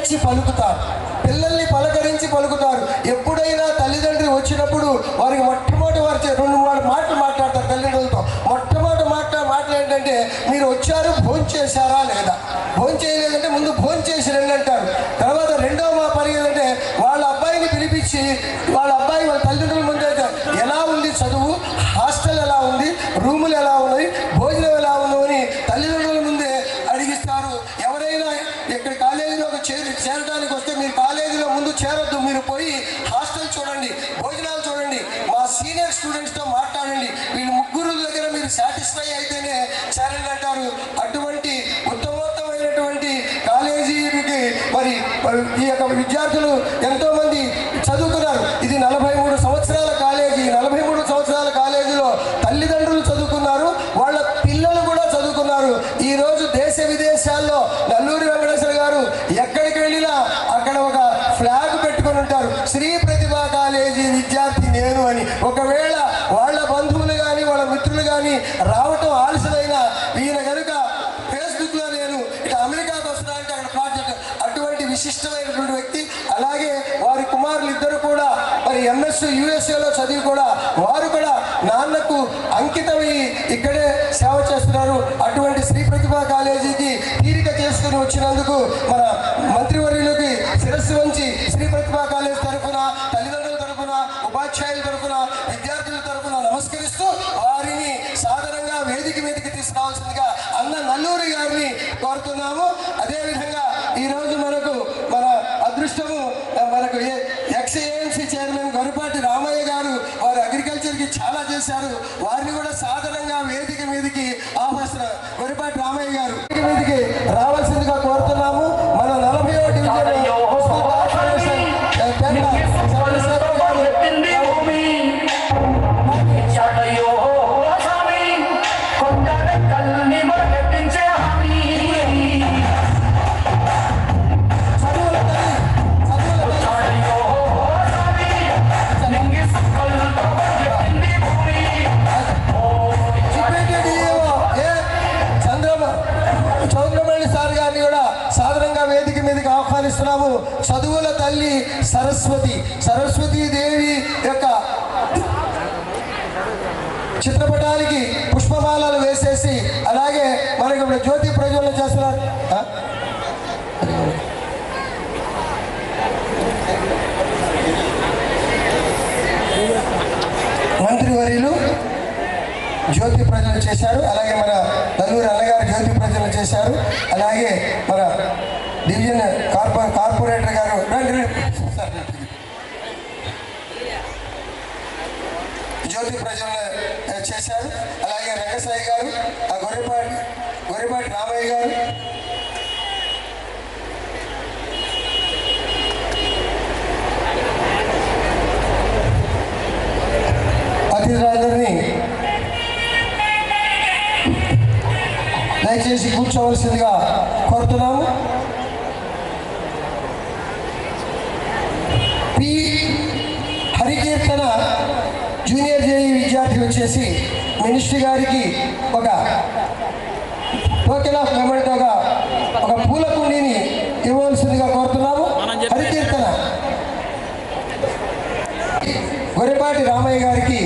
పలకరించి పలుకుతారు, పిల్లల్ని పలకరించి పలుకుతారు. ఎప్పుడైనా తల్లిదండ్రి వచ్చినప్పుడు వారికి మొట్టమొదటి వారు 2-3 మాటలు మాట్లాడతారు తల్లిదండ్రులతో. మొట్టమొదటి మాటలు ఏంటంటే, మీరు వచ్చారు, భోజనం చేశారా లేదా, భోజనం చేయలేదంటే ముందు భోజనం చేసి రండి అంటారు. తర్వాత రెండవ పని ఏంటంటే, వాళ్ళ అబ్బాయిని పిలిపించి వాళ్ళ తల్లిదండ్రుల ముందు ఎలా ఉంది చదువు, హాస్టల్ ఎలా ఉంది, రూములు ఎలా ఉన్నాయి, భోజనం ఎలా ఉందని తల్లిదండ్రుల ముందే అడిగిస్తారు. ఎవరైనా ఇక్కడ కాలేజీలో చేరడానికి వస్తే మీరు కాలేజీలో ముందు చేరొద్దు, మీరు పోయి హాస్టల్ చూడండి, భోజనాలు చూడండి, మా సీనియర్ స్టూడెంట్స్తో మాట్లాడండి, వీళ్ళ ముగ్గురు దగ్గర మీరు సాటిస్ఫై అయితేనే చేరండి అంటారు. అటువంటి ఉత్తమోత్తమైనటువంటి కాలేజీకి మరి ఈ యొక్క విద్యార్థులు ఎంతోమంది చదువుకున్నారు. ఇది 43 సంవత్సరాల కాలేజీ. 43 సంవత్సరాల కాలేజీలో తల్లిదండ్రులు చదువుకున్నారు, వాళ్ళ పిల్లలు కూడా చదువుకున్నారు. ఈరోజు దేశ విదేశాల్లో నల్లూరి వెంకటేశ్వర గారు ఎక్కడికి వెళ్ళినా అక్కడ ఒక ఫ్లాగ్ పెట్టుకొని ఉంటారు, శ్రీ ప్రతిభా కాలేజీ విద్యార్థి నేను అని. ఒకవేళ వాళ్ళ బంధువులు కానీ వాళ్ళ మిత్రులు కానీ రావటం ఆలస్యమైన ఈయన కనుక ఫేస్బుక్లో నేను ఇక అమెరికాకు వస్తున్నా అంటే అక్కడ ప్రాజెక్ట్, అటువంటి విశిష్టమైనటువంటి వ్యక్తి. అలాగే వారి కుమారులు ఇద్దరు కూడా మరి MS USA చదివి కూడా వారు కూడా నాన్నకు అంకితమై ఇక్కడే సేవ చేస్తున్నారు. అటువంటి శ్రీ ప్రతిభా కాలేజీకి తీరిక చేసుకుని వచ్చినందుకు మన మంత్రివర్యులకి శిరస్సు వంచి శ్రీ ప్రతిభా కాలేజీ తరఫున, తల్లిదండ్రుల తరఫున, ఉపాధ్యాయుల తరఫున, విద్యార్థుల తరఫున నమస్కరిస్తూ వారిని సాధారణంగా వేదిక మీదకి తీసుకురావాల్సిందిగా అన్న నల్లూరి గారిని కోరుతున్నాము. అదేవిధంగా ఈరోజు మన అదృష్టము మనకు XAMC చైర్మన్ గొరిపాటి రామయ్య గారు, వారు అగ్రికల్చర్కి చాలా చేశారు. వారిని కూడా సాధారణంగా వేదిక మీదకి ఆహ్వానిస్తున్నారు. గొరిపాటి రామయ్య గారు వేదిక మీదకి రావాల్సిందిగా కోరుతున్నాము. మన 40వ డివిజన్ ఆహ్వానిస్తున్నాము. చదువుల తల్లి సరస్వతీదేవి యొక్క చిత్రపటానికి పుష్పమాలలు వేసేసి, అలాగే మనకి ఇప్పుడు జ్యోతి ప్రజ్వలన చేస్తున్నారు. మంత్రివర్యులు జ్యోతి ప్రజ్వలన చేశారు. అలాగే మన నల్లూరి అన్నగారు జ్యోతి ప్రజ్వలన చేశారు. అలాగే మన డివిజన్ కార్పొరేటర్ గారు జ్యోతి ప్రజ్వలన చేశారు. అలాగే రంగసాయి గారు, గొర్రెపాటి రామయ్య గారు, అతిథులందరినీ దయచేసి కూర్చోవలసిందిగా కోరుతున్నాము. హరికీర్తన జూనియర్ JEE విద్యార్థి వచ్చేసి మినిస్ట్రీ గారికి ఒక టోకెన్ ఆఫ్ మెమెంటోగా ఒక పూల కుండీని ఇవ్వవలసిందిగా కోరుతున్నాము. హరికీర్తన గొర్రెపాటి రామయ్య గారికి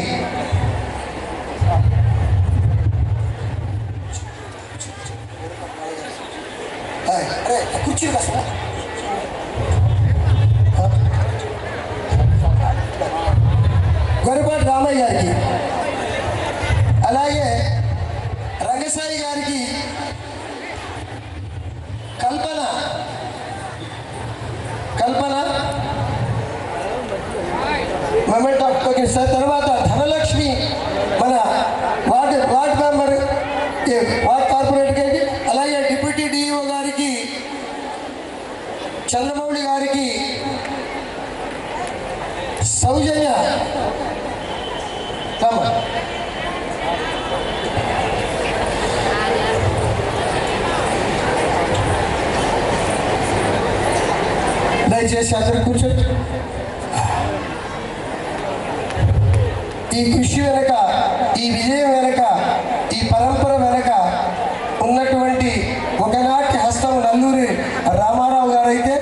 కుర్చీ కదా గొర్రెపాటి రామయ్య గారికి, అలాగే రంగసాయి గారికి కల్పన మొమెంట్ ఆఫ్ టోకెన్ సార్. తర్వాత ధనలక్ష్మి మన వార్డ్ మెంబర్ వార్డ్ కార్పొరేటర్ గారికి, అలాగే డిప్యూటీ DEO గారికి, చంద్రమౌళి గారికి, సౌజన్య దయచేసి అందరూ కూర్చోండి. ఈ కృషి వెనక, ఈ విజయం వెనక, ఈ పరంపర వెనక ఉన్నటువంటి ఒకనాటి హస్తం నల్లూరి రామారావు గారైతే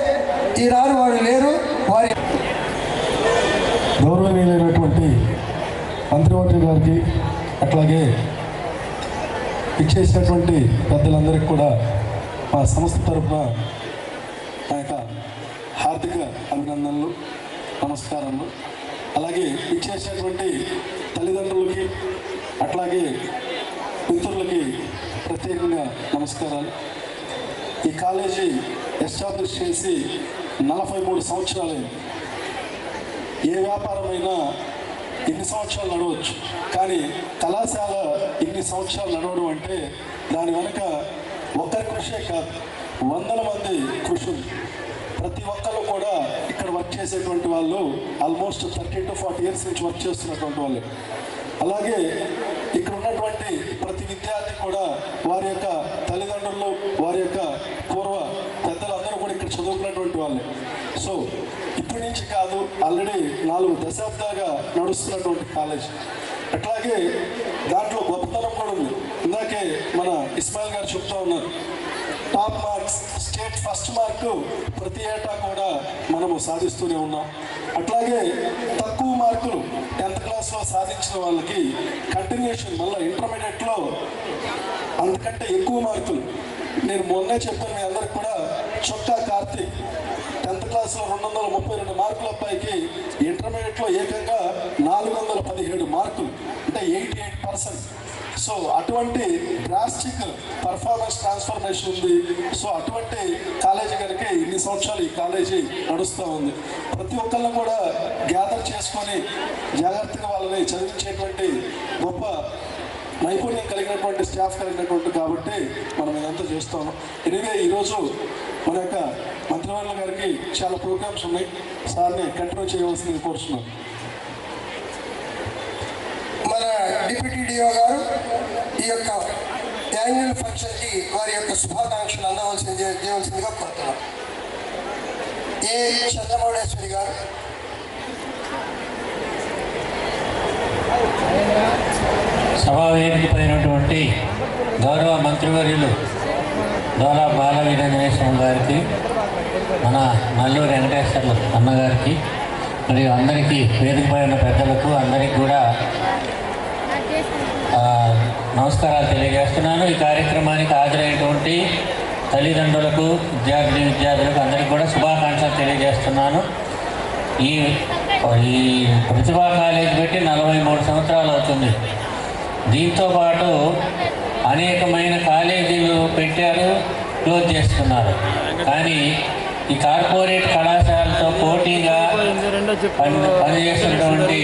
మంత్రి గారికి అట్లాగే ఇచ్చేసినటువంటి పెద్దలందరికీ కూడా మా సంస్థ తరఫున నా యొక్క హార్దిక అభినందనలు, నమస్కారములు. అలాగే ఇచ్చేసినటువంటి తల్లిదండ్రులకి అట్లాగే మిత్రులకి ప్రత్యేకంగా నమస్కారాలు. ఈ కాలేజీ ఎస్టాబ్లిష్ చేసి 43 సంవత్సరాలైంది. ఏ వ్యాపారమైనా ఇన్ని సంవత్సరాలు నడవచ్చు, కానీ కళాశాల ఇన్ని సంవత్సరాలు నడవడం అంటే దాని వెనుక ఒక్కరి కృషే కాదు, వందల మంది కృషి. ప్రతి ఒక్కరు కూడా ఇక్కడ వర్క్ చేసేటువంటి వాళ్ళు ఆల్మోస్ట్ 30 to 40 years నుంచి వర్క్ చేస్తున్నటువంటి వాళ్ళు. అలాగే ఇక్కడ ఉన్నటువంటి ప్రతి విద్యార్థి కూడా వారి యొక్క తల్లిదండ్రులు, వారి యొక్క పూర్వ పెద్దలందరూ కూడా ఇక్కడ చదువుకున్నటువంటి వాళ్ళే. సో ఇప్పటి నుంచి కాదు, ఆల్రెడీ 4 దశాబ్దాలుగా నడుస్తున్నటువంటి కాలేజ్. అట్లాగే దాంట్లో గొప్పతనం కూడా ఉంది. ఇందాకే మన ఇస్మాయిల్ గారు చెప్తా ఉన్నారు, top marks, state first mark ప్రతి ఏటా కూడా మనము సాధిస్తూనే ఉన్నాం. అట్లాగే తక్కువ మార్కులు 10th క్లాస్లో సాధించిన వాళ్ళకి కంటిన్యూషన్ మళ్ళీ ఇంటర్మీడియట్లో అంతకంటే ఎక్కువ మార్కులు. నేను మొన్నే చెప్పాను మీ అందరికి కూడా, చొక్కా కార్తీక్ 10th క్లాస్లో 232 మార్కుల పైకి ఇంటర్మీడియట్లో ఏకంగా 417 మార్కులు, అంటే 88%. సో అటువంటి డ్రాస్టిక్ పర్ఫార్మెన్స్ ట్రాన్స్ఫర్మేషన్ ఉంది. సో అటువంటి కాలేజీ కనుక ఇన్ని సంవత్సరాలు ఈ కాలేజీ నడుస్తూ ఉంది. ప్రతి ఒక్కళ్ళని కూడా గ్యాదర్ చేసుకొని జాగ్రత్తగా వాళ్ళని చదివించేటువంటి గొప్ప నైపుణ్యం కలిగినటువంటి స్టాఫ్ కలిగినటువంటి కాబట్టి మనం ఇదంతా చేస్తాము. ఎనివే ఈరోజు మన యొక్క మంత్రివర్యుల గారికి చాలా ప్రోగ్రామ్స్ ఉన్నాయి, సార్ని కంటిన్యూ చేయవలసింది కోరుతున్నాం. మన డిప్యూటీ డిఓ గారు ఈ యొక్క యాన్యువల్ ఫంక్షన్కి వారి యొక్క శుభాకాంక్షలు చేయవలసిందిగా కోరుతున్నాం. ఏ చంద్రమౌళేశ్వరి గారు. సభా వేదికపైనటువంటి గౌరవ మంత్రివర్యులు డోలా బాల వీరాంజనేయ గారికి, మన నల్లూరు వెంకటేశ్వర్లు అన్నగారికి, మరియు అందరికీ వేదికపై ఉన్న పెద్దలకు అందరికీ కూడా నమస్కారాలు తెలియజేస్తున్నాను. ఈ కార్యక్రమానికి హాజరైనటువంటి తల్లిదండ్రులకు, విద్యార్థులకు అందరికీ కూడా శుభాకాంక్షలు తెలియజేస్తున్నాను. ఈ ప్రతిభా కాలేజ్ పెట్టి 43 సంవత్సరాలు అవుతుంది. దీంతోపాటు అనేకమైన కాలేజీలు పెట్టారు, క్లోజ్ చేస్తున్నారు. కానీ ఈ కార్పొరేట్ కళాశాలతో పోటీగా పనిచేస్తున్నటువంటి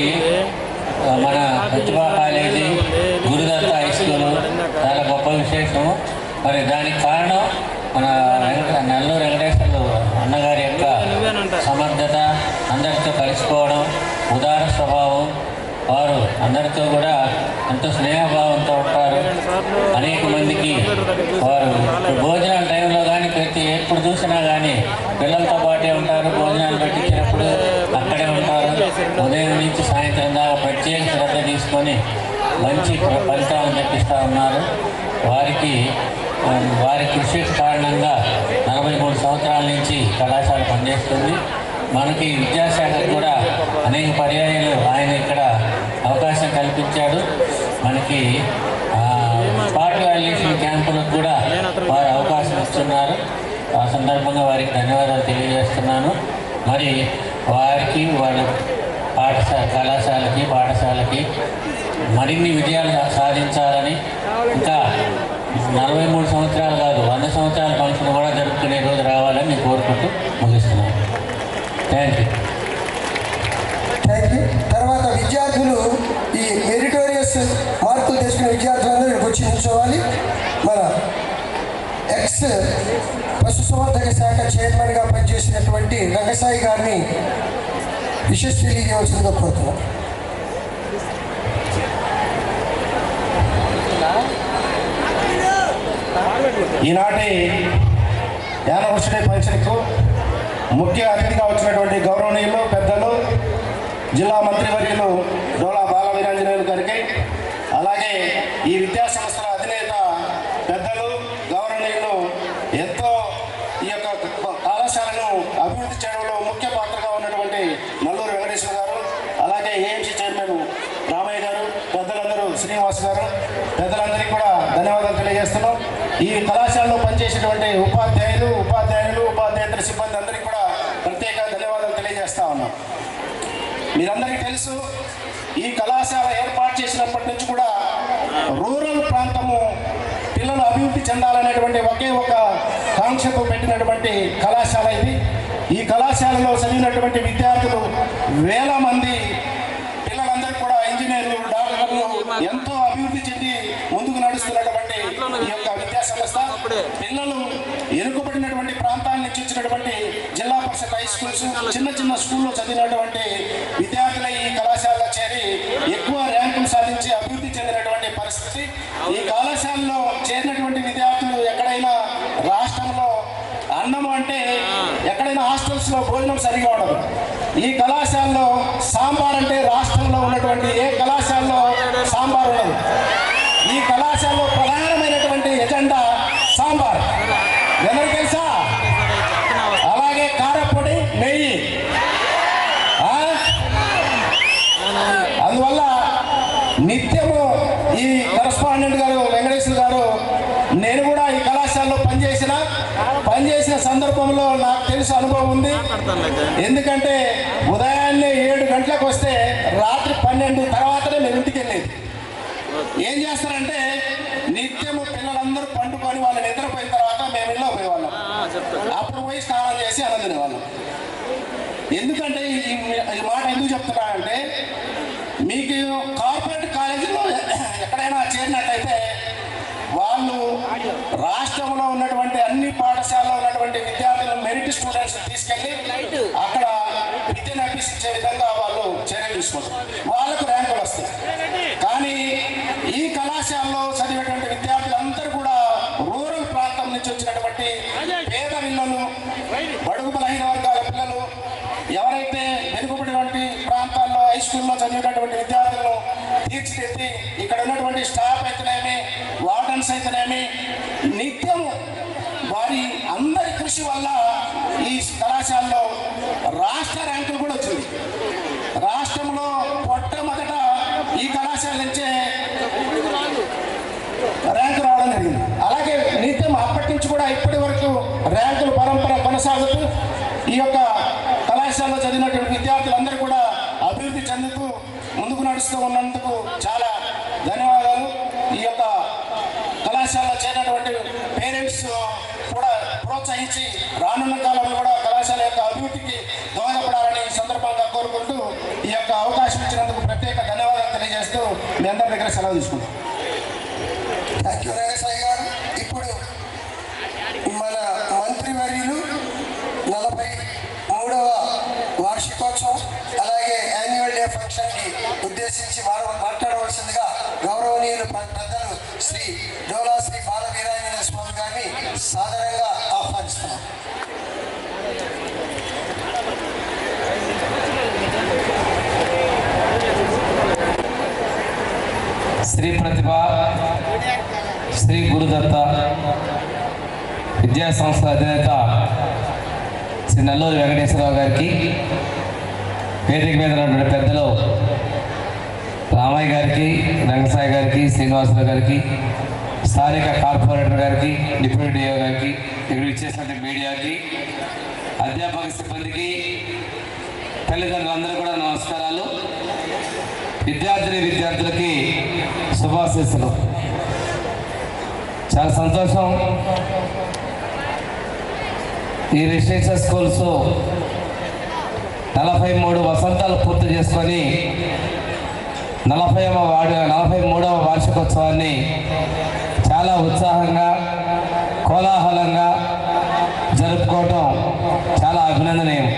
మన ప్రతిభా కాలేజీ, గురుదత్త హై స్కూలు చాలా గొప్ప విశేషం. మరి దానికి కారణం మన నల్లూరు వెంకటేశ్వర్లు అన్నగారి యొక్క సమర్థత, అందరితో కలిసిపోవడం, ఉదార స్వభావం. వారు అందరితో కూడా ఎంతో స్నేహభావంతో ఉంటారు. అనేక మందికి వారు భోజనాల టైంలో కానీ ఎప్పుడు చూసినా కానీ పిల్లలతో పాటే ఉంటారు. భోజనాలు పెట్టించినప్పుడు అక్కడే ఉంటారు. ఉదయం నుంచి సాయంత్రం దాకా ప్రత్యేక శ్రద్ధ తీసుకొని మంచి ఫలితాలను తెప్పిస్తూ ఉన్నారు. వారి కృషి కారణంగా 43 సంవత్సరాల నుంచి కళాశాల పనిచేస్తుంది. మనకి విద్యాశాఖ కూడా అనేక పర్యాయాలు ఆయన ఇక్కడ అవకాశం కల్పించాడు. మనకి స్పాట్ వాల్యుయేషన్ క్యాంపులకు కూడా వారు అవకాశం ఇస్తున్నారు. ఆ సందర్భంగా వారికి ధన్యవాదాలు తెలియజేస్తున్నాను. మరి వారికి వాళ్ళ కళాశాలకి, పాఠశాలకి మరిన్ని విజయాలు సాధించాలని, ఇంకా 43 సంవత్సరాలు కాదు 100 సంవత్సరాల ఫంక్షన్ కూడా జరుపుకునే రోజు రావాలని నేను కోరుకుంటూ ముగిస్తున్నాను. Thank you. తర్వాత విద్యార్థులు, ఈ మెరిటోరియస్ మార్కులు తెచ్చుకునే విద్యార్థులందరూ ఇక్కడికి వచ్చి నిల్చోవాలి. మన ఎక్స్ పశుసంవర్ధక శాఖ చైర్మన్గా పనిచేసినటువంటి రంగసాయి గారిని విశేష తెలియజేయవలసిందిగా కోరుతున్నాం. ఈనాటి యానివర్సరీ ఫంక్షన్కు ముఖ్య అతిథిగా వచ్చినటువంటి గౌరవనీయులు పెద్దలు జిల్లా మంత్రివర్యులు డోలా బాల వీరాంజనేయులు గారికి, అలాగే ఈ విద్యా సంస్థల అధినేత పెద్దలు గౌరవనీయులు ఎంతో ఈ యొక్క కళాశాలను అభివృద్ధి చేయడంలో ముఖ్య పాత్రగా ఉన్నటువంటి నల్లూరు వెంకటేశ్వర గారు, అలాగే ఏఎంసీ చైర్మన్ రామయ్య గారు, పెద్ద తెలియజేస్తున్నాం. ఈ కళాశాలలో పనిచేసేటువంటి ఉపాధ్యాయులు సిబ్బంది అందరికీ కూడా ప్రత్యేక ధన్యవాదాలు తెలియజేస్తా ఉన్నాం. మీరందరికీ తెలుసు, ఈ కళాశాల ఏర్పాటు చేసినప్పటి నుంచి కూడా రూరల్ ప్రాంతము పిల్లలు అభివృద్ధి చెందాలనేటువంటి ఒకే ఒక కాంక్షతో పెట్టినటువంటి కళాశాల ఇది. ఈ కళాశాలలో చదివినటువంటి విద్యార్థులు వేల మంది పిల్లలందరూ కూడా ఇంజనీర్లు, డాక్టర్లు ఎంతో అభివృద్ధి చెంది ముందుకు నడుస్తున్నటువంటి ఈ యొక్క విద్యా సంస్థ పిల్లలు వెనుకబడినటువంటి ప్రాంతాల నుంచి వచ్చినటువంటి జిల్లా పరిషత్ హై స్కూల్స్, చిన్న స్కూల్లో చదివినటువంటి విద్యార్థుల ఈ కళాశాలలో చేరి ఎక్కువ ర్యాంకులు సాధించి అభివృద్ధి చెందినటువంటి పరిస్థితి. ఈ కళాశాలలో చేరినటువంటి విద్యార్థులు ఎక్కడైనా రాష్ట్రంలో అన్నం అంటే ఎక్కడైనా హాస్టల్స్లో భోజనం సరిగా ఉండదు. ఈ కళాశాలలో సాంబార్ అంటే రాష్ట్రంలో ఉన్నటువంటి ఏ కళాశాలలో సాంబార్ ఉండదు. ఈ కళాశాలలో ప్రధానమైనటువంటి ఎజెండా సాంబార్, ఎవరికి తెలుసా? అలాగే కారపొడి, నెయ్యి. అందువల్ల నిత్యము ఈ కరస్పాండెంట్ గారు వెంకటేశ్వర గారు, నేను కూడా ఈ కళాశాలలో పనిచేసిన సందర్భంలో నాకు తెలుసు, అనుభవం ఉంది. ఎందుకంటే ఉదయాన్నే 7 గంటలకు వస్తే రాత్రి 12 తర్వాతనే మేము ఇంటికి వెళ్ళేది. ఏం చేస్తారంటే నిత్యము పిల్లలందరూ పండుకొని వాళ్ళు నిద్రపోయిన తర్వాత మేము ఇంట్లో పోయేవాళ్ళం. అప్పుడు పోయి స్నానం చేసి అన్నం తినేవాళ్ళం. ఎందుకంటే ఈ మాట ఎందుకు చెప్తున్నానంటే, మీకు కార్పొరేట్ కాలేజీలో ఎక్కడైనా చేరినట్టయితే వాళ్ళు రాష్ట్రంలో ఉన్నటువంటి అన్ని పాఠశాలలో ఉన్నటువంటి విద్యార్థులను, మెరిట్ స్టూడెంట్స్ తీసుకెళ్ళి అక్కడ విద్యను అభ్యసించే విధంగా వాళ్ళు చర్యలు తీసుకుంటారు. వాళ్ళకు ర్యాంకులు వస్తాయి. కానీ ఈ కళాశాలలో చదివేటువంటి విద్యార్థులందరూ కూడా రూరల్ ప్రాంతం నుంచి వచ్చినటువంటి పేద పిల్లలు, బడుగు బలహీన వర్గాల పిల్లలు, ఎవరైతే వెనుకబడినటువంటి ప్రాంతాల్లో హై స్కూల్లో చదివేటటువంటి విద్యార్థులను తీర్చిదిద్ది ఇక్కడ ఉన్నటువంటి స్టాఫ్ అయితేనేమి, వార్డన్స్ అయితేనేమి, నిత్యం వారి అందరి కృషి వల్ల ఈ కళాశాలలో రాష్ట్ర ర్యాంకులు కూడా వచ్చింది. రాష్ట్రంలో మొట్టమొదట ఈ కళాశాల నుంచే ర్యాంకు రావడం జరిగింది. అలాగే నిత్యం అప్పటి నుంచి కూడా ఇప్పటి వరకు ర్యాంకుల పరంపర కొనసాగుతూ ఈ యొక్క కళాశాలలో చదివినటువంటి విద్యార్థులందరూ కూడా అభివృద్ధి చెందుతూ ముందుకు నడుస్తూ ఉన్నందుకు చాలా ధన్యవాదాలు. ఈ యొక్క కళాశాలలో చేరినటువంటి పేరెంట్స్ కూడా ప్రోత్సహించి రానున్న కాలంలో కూడా కళాశాల యొక్క అభివృద్ధికి దోహదపడాలని సందర్భంగా కోరుకుంటూ ఈ యొక్క అవకాశం ఇచ్చినందుకు ప్రత్యేక ధన్యవాదాలు తెలియజేస్తూ మీ అందరి దగ్గర సెలవు తీసుకుంటాం. థ్యాంక్ యూ రంగసాయి గారు. ఇప్పుడు మన మంత్రివర్యులు 43వ వార్షికోత్సవం అలాగే యాన్యువల్ డే ఫంక్షన్కి ఉద్దేశించి మాట్లాడవలసిందిగా గౌరవనీయులు పెద్దలు శ్రీ డోలా శ్రీ బాలవీరాంజనేయ స్వామి గారిని సాదరంగా ఆహ్వానిస్తున్నాం. శ్రీ ప్రతిభ, శ్రీ గురుదత్త విద్యా సంస్థ అధినేత శ్రీ నల్లూరి వెంకటేశ్వరరావు గారికి, వేదిక మీద ఉన్నటువంటి పెద్దలు రామయ్య గారికి, రంగసాయి గారికి, శ్రీనివాసరావు గారికి, స్థానిక కార్పొరేటర్ గారికి, డిప్యూటీ డిఓ గారికి, ఇక్కడ ఇచ్చేసినటువంటి మీడియాకి, అధ్యాపక సిబ్బందికి, తల్లిదండ్రులందరూ కూడా నమస్కారాలు. విద్యార్థులకి శుభాశీస్సులు. చాలా సంతోషం. ఈ రెసిడెన్షియల్ స్కూల్స్ 43 వసంతాలు పూర్తి చేసుకొని 43వ వార్షికోత్సవాన్ని చాలా ఉత్సాహంగా, కోలాహలంగా జరుపుకోవటం చాలా అభినందనీయం.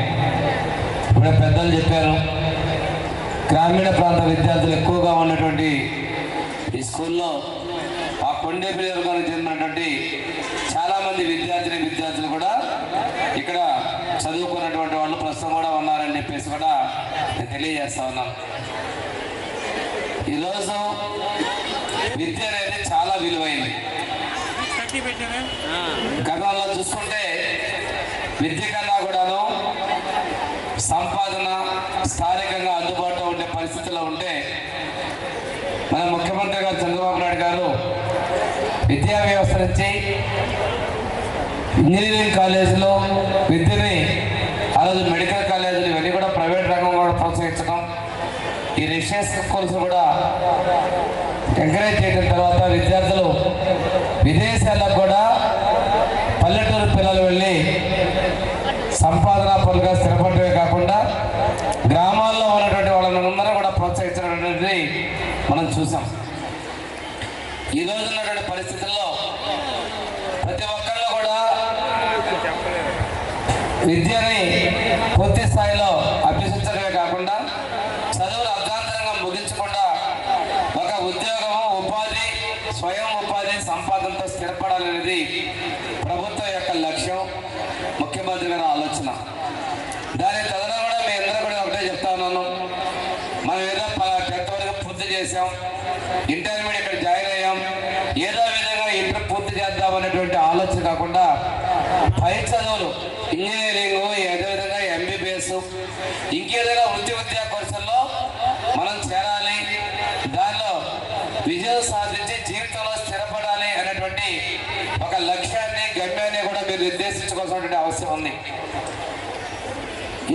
ఇప్పుడే పెద్దలు చెప్పారు, గ్రామీణ ప్రాంత విద్యార్థులు ఎక్కువగా ఉన్నటువంటి ఈ స్కూల్లో ఆ కొండేపల్లి వర్గానికి చెందినటువంటి చాలామంది విద్యార్థులు కూడా ఇక్కడ చదువుకున్నటువంటి వాళ్ళు ప్రస్తుతం కూడా ఉన్నారని చెప్పేసి కూడా నేను తెలియజేస్తా ఉన్నాను. ఈరోజు విద్య అనేది చాలా విలువైంది. గతంలో చూసుకుంటే విద్య కన్నా కూడాను సంపాదన స్థానికంగా అందుబాటులో ఉండే పరిస్థితుల్లో ఉంటే మన ముఖ్యమంత్రి గారు చంద్రబాబు నాయుడు గారు విద్యా వ్యవస్థ నుంచి ఇంజనీరింగ్ కాలేజీలో విద్యని ఆ రోజు మెడికల్ కాలేజీలు ఇవన్నీ కూడా ప్రైవేట్ రంగం కూడా ప్రోత్సహించడం, ఈ రెసిడెన్షియల్ స్కూల్స్ కూడా ఎంకరేజ్ చేయడం తర్వాత విద్యార్థులు విదేశాలకు కూడా పల్లెటూరు పిల్లలు వెళ్ళి సంపాదనా పనులుగా స్థిరపడమే కాకుండా గ్రామాల్లో ఉన్నటువంటి వాళ్ళందరూ కూడా ప్రోత్సహించడం అనేది మనం చూసాం. ఈ రోజు ఉన్నటువంటి పరిస్థితుల్లో ప్రతి ఒక్కళ్ళు కూడా విద్యని పూర్తి స్థాయిలో అభ్యసించడమే కాకుండా చదువులు అర్ధాంతరంగా ముగించకుండా ఒక ఉద్యోగము, ఉపాధి, స్వయం ఉపాధి సంపాదనతో స్థిరపడాలనేది ప్రభుత్వం యొక్క లక్ష్యం, ముఖ్యమంత్రి గారి ఆలోచన. దాని తదన కూడా మీ అందరూ కూడా ఒకటే చెప్తా ఉన్నాను, మనం ఏదో 10th వరకు పూర్తి చేసాం, ఇంటర్మీడియట్ ఇక్కడ జాయిన్ అయ్యాం, ఏదో విధంగా ఇంటర్ పూర్తి చేద్దాం అనేటువంటి ఆలోచన కాకుండా పై చదువులు ఇంజనీరింగ్, అదేవిధంగా MBBS, ఇంకేదైనా వృత్తి విద్యా కోర్సుల్లో మనం చేరాలి, దానిలో విజయం సాధించి జీవితంలో స్థిరపడాలి అనేటువంటి ఒక లక్ష్యాన్ని, గమ్యాన్ని కూడా మీరు నిర్దేశించుకోవాల్సినటువంటి అవసరం ఉంది.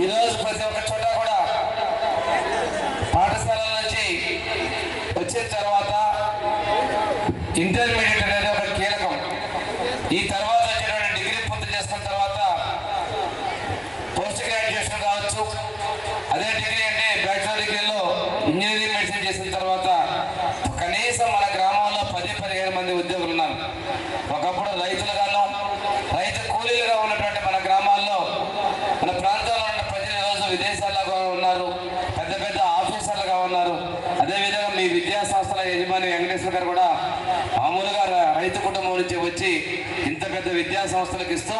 ఈరోజు ప్రతి ఒక్క చోట కూడా పాఠశాలల నుంచి వచ్చిన తర్వాత ఇంటర్మీడియట్ అనేది ఒక కీలకం. ఈ తర్వాత వచ్చేటువంటి డిగ్రీ పూర్తి చేసుకున్న తర్వాత పోస్ట్ గ్రాడ్యుయేషన్ కావచ్చు, అదే డిగ్రీ అంటే బ్యాచిలర్ డిగ్రీలో ఇంజనీరింగ్ మెడిసిన్ చేసిన తర్వాత కనీసం మన గ్రామంలో 10-15 మంది ఉద్యోగులు ఉన్నారు. ఒకప్పుడు రైతులుగాను, రైతు కూలీలుగా ఉన్నటువంటి మన గ్రామాల్లో, మన ప్రాంతాల్లో ఉన్న ప్రజలు ఈరోజు విదేశాల్లో ఉన్నారు, పెద్ద పెద్ద ఆఫీసర్లుగా ఉన్నారు. అదేవిధంగా మీ విద్యా సంస్థల యజమాని వెంకటేశ్వర గారు కూడా మామూలుగా రైతు కుటుంబం నుంచి వచ్చి ఇంత పెద్ద విద్యా సంస్థలకు ఇస్తూ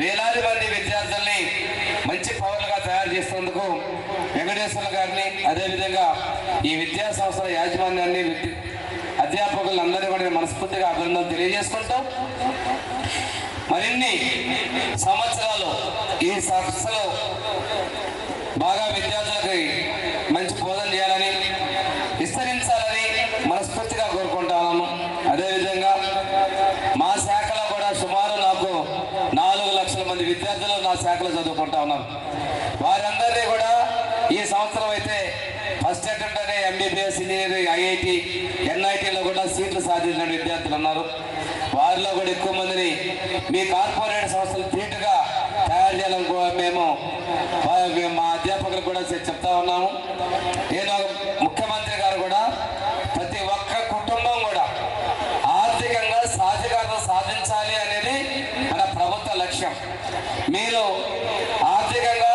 వేలాది మంది విద్యార్థుల్ని మంచి పౌరులుగా తయారు చేసేందుకు వెంకటేశ్వర గారిని, అదేవిధంగా ఈ విద్యా సంస్థల యాజమాన్యాన్ని, అధ్యాపకులందరినీ కూడా మనస్ఫూర్తిగా అభినందనలు తెలియజేసుకుంటూ మరిన్ని సంవత్సరాలు ఈ సంస్థలో బాగా విద్యార్థులకి మంచి బోధన చేయాలని, విస్తరించాలని మనస్ఫూర్తిగా కోరుకుంటాను. అదేవిధంగా మా శాఖలో కూడా సుమారు నాకు 4 లక్షల మంది విద్యార్థులు నా శాఖలో చదువుకుంటా ఉన్నారు. వారందరినీ కూడా ఈ సంవత్సరం అయితే ఫస్ట్ అటెంప్ట్ అనే MBBS, ఇంజనీరింగ్, IIT, NITలో కూడా సీట్లు సాధించిన విద్యార్థులు ఉన్నారు. వారిలో కూడా ఎక్కువ మందిని మీ కార్పొరేట్ సంస్థలు ధీటుగా తయారు చేయాలని మేము మా అధ్యాపకులకు కూడా చెప్తా ఉన్నాము. నేను ముఖ్యమంత్రి గారు కూడా ప్రతి ఒక్క కుటుంబం కూడా ఆర్థికంగా సాధికారత సాధించాలి అనేది మన ప్రభుత్వ లక్ష్యం. మీరు ఆర్థికంగా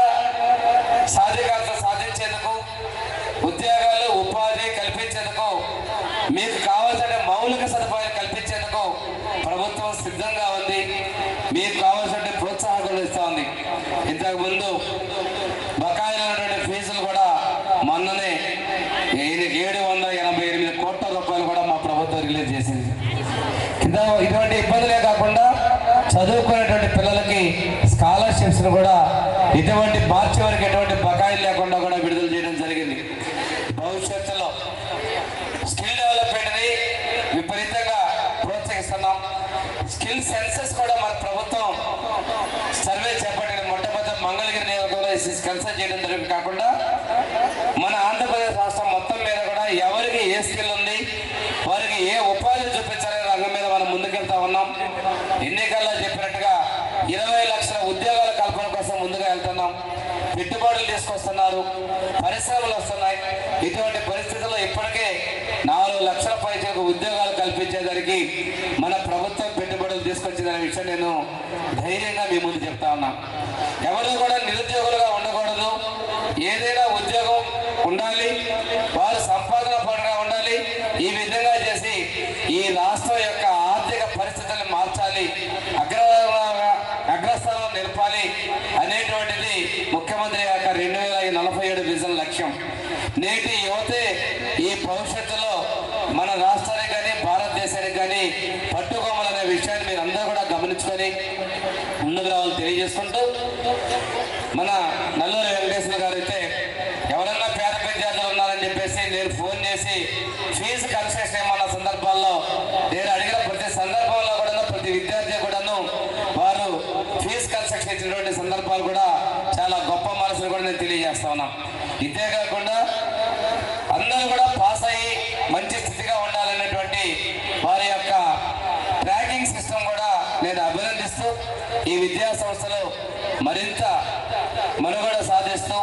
సాధికారత సాధించేందుకు, ఉద్యోగాలు, ఉపాధి కల్పించేందుకు, మీకు కావాల్సిన మౌలిక సదుపాయాలు కల్పించేందుకు ప్రభుత్వం సిద్ధంగా ఉంది. మీకు కావాల్సిన ప్రోత్సాహం ఇస్తా ఉంది. ఇంతకుముందు బకాయిలు ఉన్నటువంటి ఫీజులు కూడా మొన్ననే 788 కోట్ల రూపాయలు కూడా మా ప్రభుత్వం రిలీజ్ చేసింది. ఇటువంటి ఇబ్బందులే కాకుండా చదువుకునేటువంటి పిల్లలకి స్కాలర్షిప్స్ కూడా ఇటువంటి మార్చి వరకు ఎటువంటి బకాయిలు లేకుండా కూడా విడుదల చేయడం జరిగింది. భవిష్యత్తులో స్కిల్ డెవలప్మెంట్ని విపరీతంగా ప్రోత్సహిస్తున్నాం. స్కిల్ సెన్సెస్ కూడా మన ప్రభుత్వం సర్వే చేపట్టిన మొట్టమొదటి మంగళగిరి నియోజకవర్గంలో కన్సల్ట్ చేయడం జరిగింది. కాకుండా మన ఆంధ్రప్రదేశ్ రాష్ట్రం మొత్తం మీద కూడా ఎవరికి ఏ స్కిల్ ఉంది, వారికి ఏ ఉపాధి చూపించాలనే రంగం మీద మనం ముందుకెళ్తా ఉన్నాం. ఎన్నికల్లో చెప్పినట్టుగా 20 లక్షల ఉద్యోగాల కల్పన కోసం ముందుగా వెళ్తున్నాం. పెట్టుబడులు తీసుకొస్తున్నారు, పరిశ్రమలు వస్తున్నాయి. ఇటువంటి పరిస్థితుల్లో ఇప్పటికే 4 లక్షల పైచలకు ఉద్యోగాలు కల్పించేదానికి మన ప్రభుత్వం పెట్టుబడులు తీసుకొచ్చిందనే విషయం నేను ధైర్యంగా మీ ముందు చెప్తా ఉన్నా. ఎవరు కూడా నిరుద్యోగులుగా ఉండకూడదు. ఏదైనా ఉద్యోగం ఉండాలి, వారు సంపాదన పరంగా ఉండాలి. ఈ విధంగా చేసి ఈ రాష్ట్రం యొక్క ఆర్థిక పరిస్థితులను మార్చాలి, అగ్రస్థానం నిలపాలి అనేటువంటిది ముఖ్యమంత్రి యొక్క 2047 విజన్ లక్ష్యం. నేటి యువతే ఈ భవిష్యత్తులో మన రాష్ట్రానికి కానీ భారతదేశానికి కానీ పట్టుకోమలనే విషయాన్ని మీరు అందరూ కూడా గమనించుకొని ముందుకు రావాలని తెలియజేసుకుంటూ, మన నల్లూరి వెంకటేశ్వర గారు అయితే ఎవరన్నా పేద విద్యార్థులు ఉన్నారని చెప్పేసి నేను ఫోన్ చేసి ఫీజు కన్సెషన్ ఏమన్న సందర్భాల్లో నేను అడిగిన ప్రతి ఇచ్చినటువంటి సందర్భాలు కూడా చాలా గొప్ప మనసులు కూడా నేను తెలియజేస్తా ఉన్నాను. ఇదే కాకుండా అందరూ కూడా పాస్ అయ్యి మంచి స్థితిగా ఉండాలనేటువంటి వారి యొక్క ట్రాకింగ్ సిస్టమ్ కూడా నేను అభినందిస్తూ ఈ విద్యా సంస్థలు మరింత మనుగడ సాధిస్తూ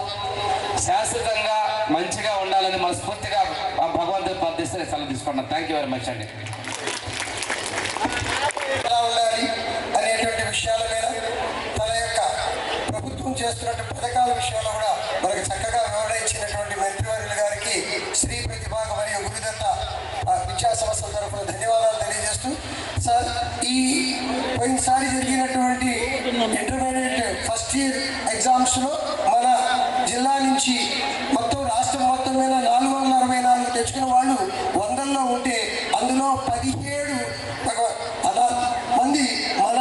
శాశ్వతంగా మంచిగా ఉండాలని మనస్ఫూర్తిగా భగవంతుని ప్రార్థిస్తూ నేను సెలవు తీసుకున్నాను. థ్యాంక్ యూ వెరీ మచ్ అండి. ఎలా ఉండాలి అనేటువంటి విషయాల మీద తన యొక్క ప్రభుత్వం చేస్తున్నటువంటి పథకాల విషయంలో కూడా మనకు చక్కగా వివరణ ఇచ్చినటువంటి మంత్రివర్యుల గారికి శ్రీ ప్రతిభాగ మరియు గురుదత్త విద్యా సంస్థల తరఫున ధన్యవాదాలు తెలియజేస్తూ, సార్ ఈ పోయినసారి జరిగినటువంటి ఇంటర్మీడియట్ ఫస్ట్ ఇయర్ ఎగ్జామ్స్లో మన జిల్లా నుంచి మొత్తం రాష్ట్రం మొత్తం మీద 464 తెచ్చుకున్న వాళ్ళు 100లో ఉంటే అందులో 17 మంది మన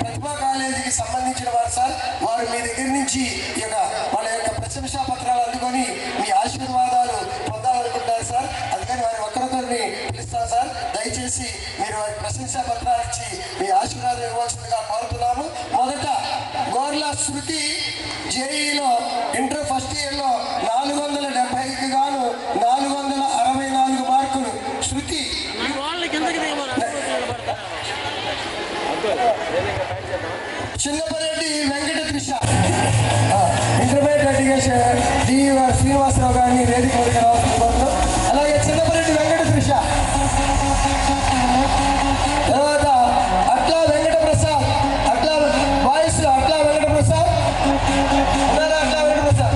ప్రతిభా కాలేజీకి సంబంధించిన వారు సార్. వారు మీ దగ్గర నుంచి ఈ యొక్క వాళ్ళ యొక్క ప్రశంసా పత్రాలు అందుకొని మీ ఆశీర్వాదాలు పొందాలనుకుంటారు సార్. అందుకని వారి ఒక్కరితోని పిలుస్తాను సార్. దయచేసి మీరు వారి ప్రశంసా పత్రాలు ఇచ్చి మీ ఆశీర్వాదం ఇవ్వాల్సిందిగా కోరుతున్నాము. మొదట గోర్ల శృతి జేఈలో ఇంటర్ ఫస్ట్ ఇయర్లో 470కి గాను 464 మార్కులు. Shruti Chinnapareddy Venkata Trisha intermediate education D Srinivasarao గారిని వేదిక మీదకి రావాల్సిన. అలాగే చిన్నపరెడ్డి వెంకట త్రిష, తర్వాత అట్లా వెంకట ప్రసాద్, అట్లా వాయిస్ అట్లా వెంకట ప్రసాద్, అట్లా వెంకట ప్రసాద్.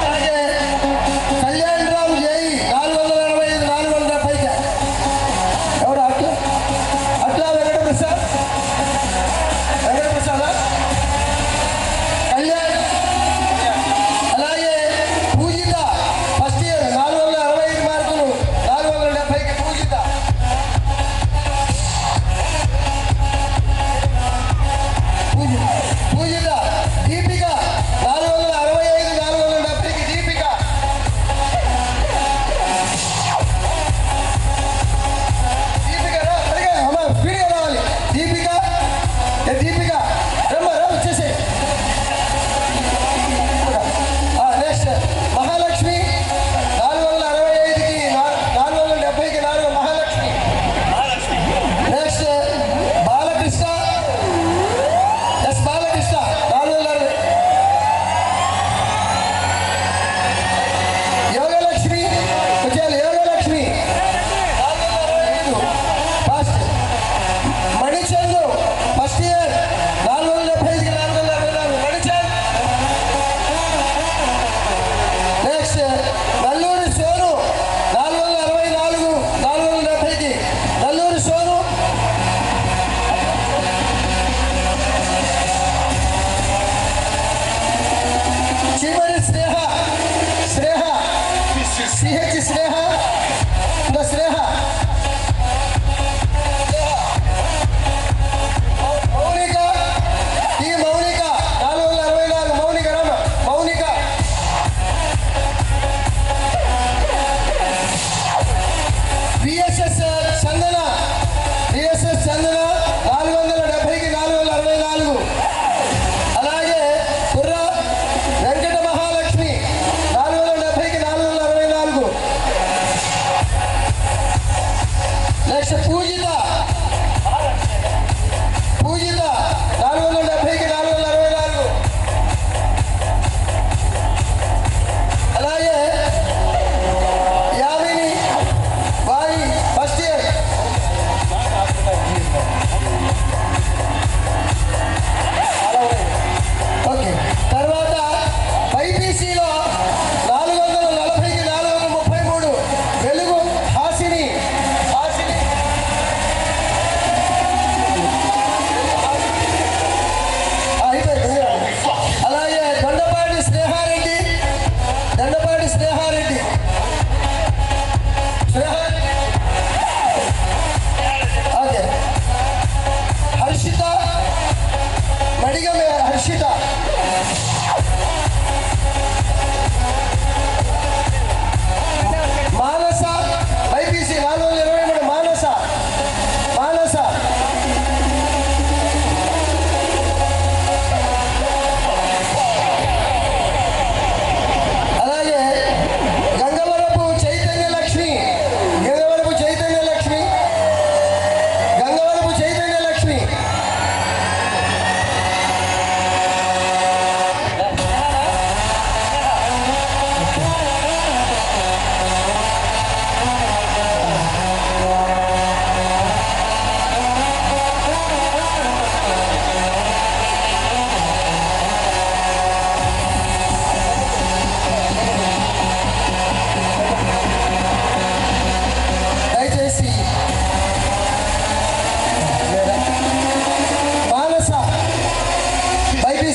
అలాగే కళ్యాణ్ రామ్ జేఈ 485 470 ఎవరు అట్లా అట్లా వెంకట ప్రసాద్ కళ్యాణ్. అలాగే పూజిత ఫస్ట్ ఇయర్ 465 మార్కులు 470కి పూజిత. పూజిత దీపిక 465 470కి దీపిక. దీపిక రా త్వరగా అమ్మ స్పీడ్గా రావాలి. దీపిక దీపిక రమ్మ రా వచ్చేసే. నెక్స్ట్ మహాలక్ష్మి 465కి 470కి 4 మహాలక్ష్మి. నెక్స్ట్ బాలకృష్ణ, ఎస్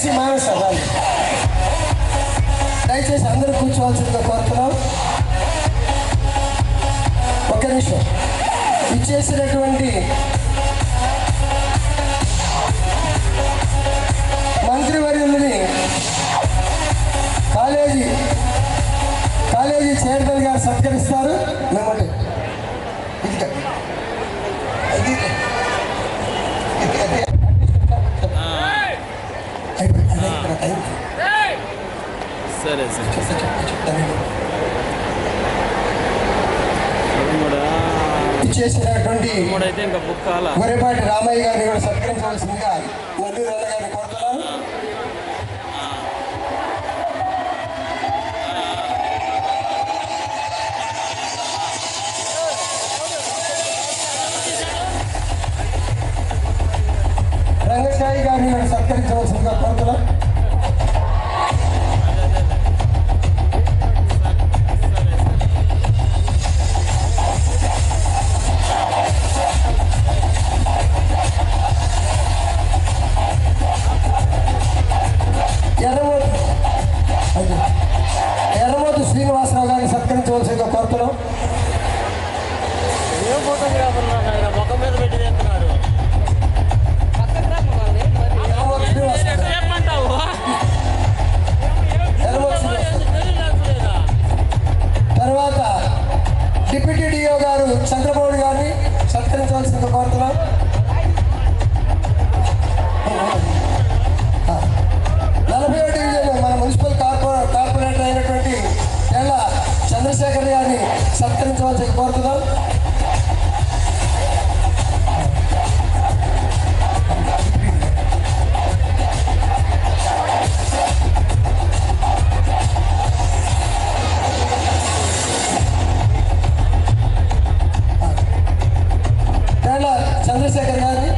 దయచేసి మానస దయచేసి అందరూ కూర్చోవాల్సిందిగా కోరుతున్నాం. ఒక్క నిమిషం. ఇచ్చేసినటువంటి మంత్రివర్యులని కాలేజీ చైర్మన్ గారు సత్కరిస్తారు. మేమంటే సరే ఇచ్చేసినటువంటి ఇంకా బుక్ కాల గొర్రెపాటి రామయ్య గారిని కూడా సత్కరించవలసిందిగా నెల్లూరు అన్న గారిని కోరుతున్నాను. రంగసాయి గారిని కూడా సత్కరించవలసిందిగా కోరుతున్నాను. ఎర్రమోతు శ్రీనివాసరావు గారిని సత్కరించవలసిందిగా కోరుతున్నాం. ఏ ఫోటోగ్రాఫర్ ముఖం మీద పెట్టి తెస్తున్నాడు. తర్వాత డిప్యూటీ డిఓ గారు చంద్రబాబు గారిని సత్కరించవలసిందిగా కోరుతున్నాం. 40వ డివిజన్ మన మున్సిపల్ కార్పొరేటర్ అయినటువంటి తెల్ల చంద్రశేఖర్ గారిని సత్కరించవలసిందిగా కోరుతున్నాం. తెల్ల చంద్రశేఖర్ గారిని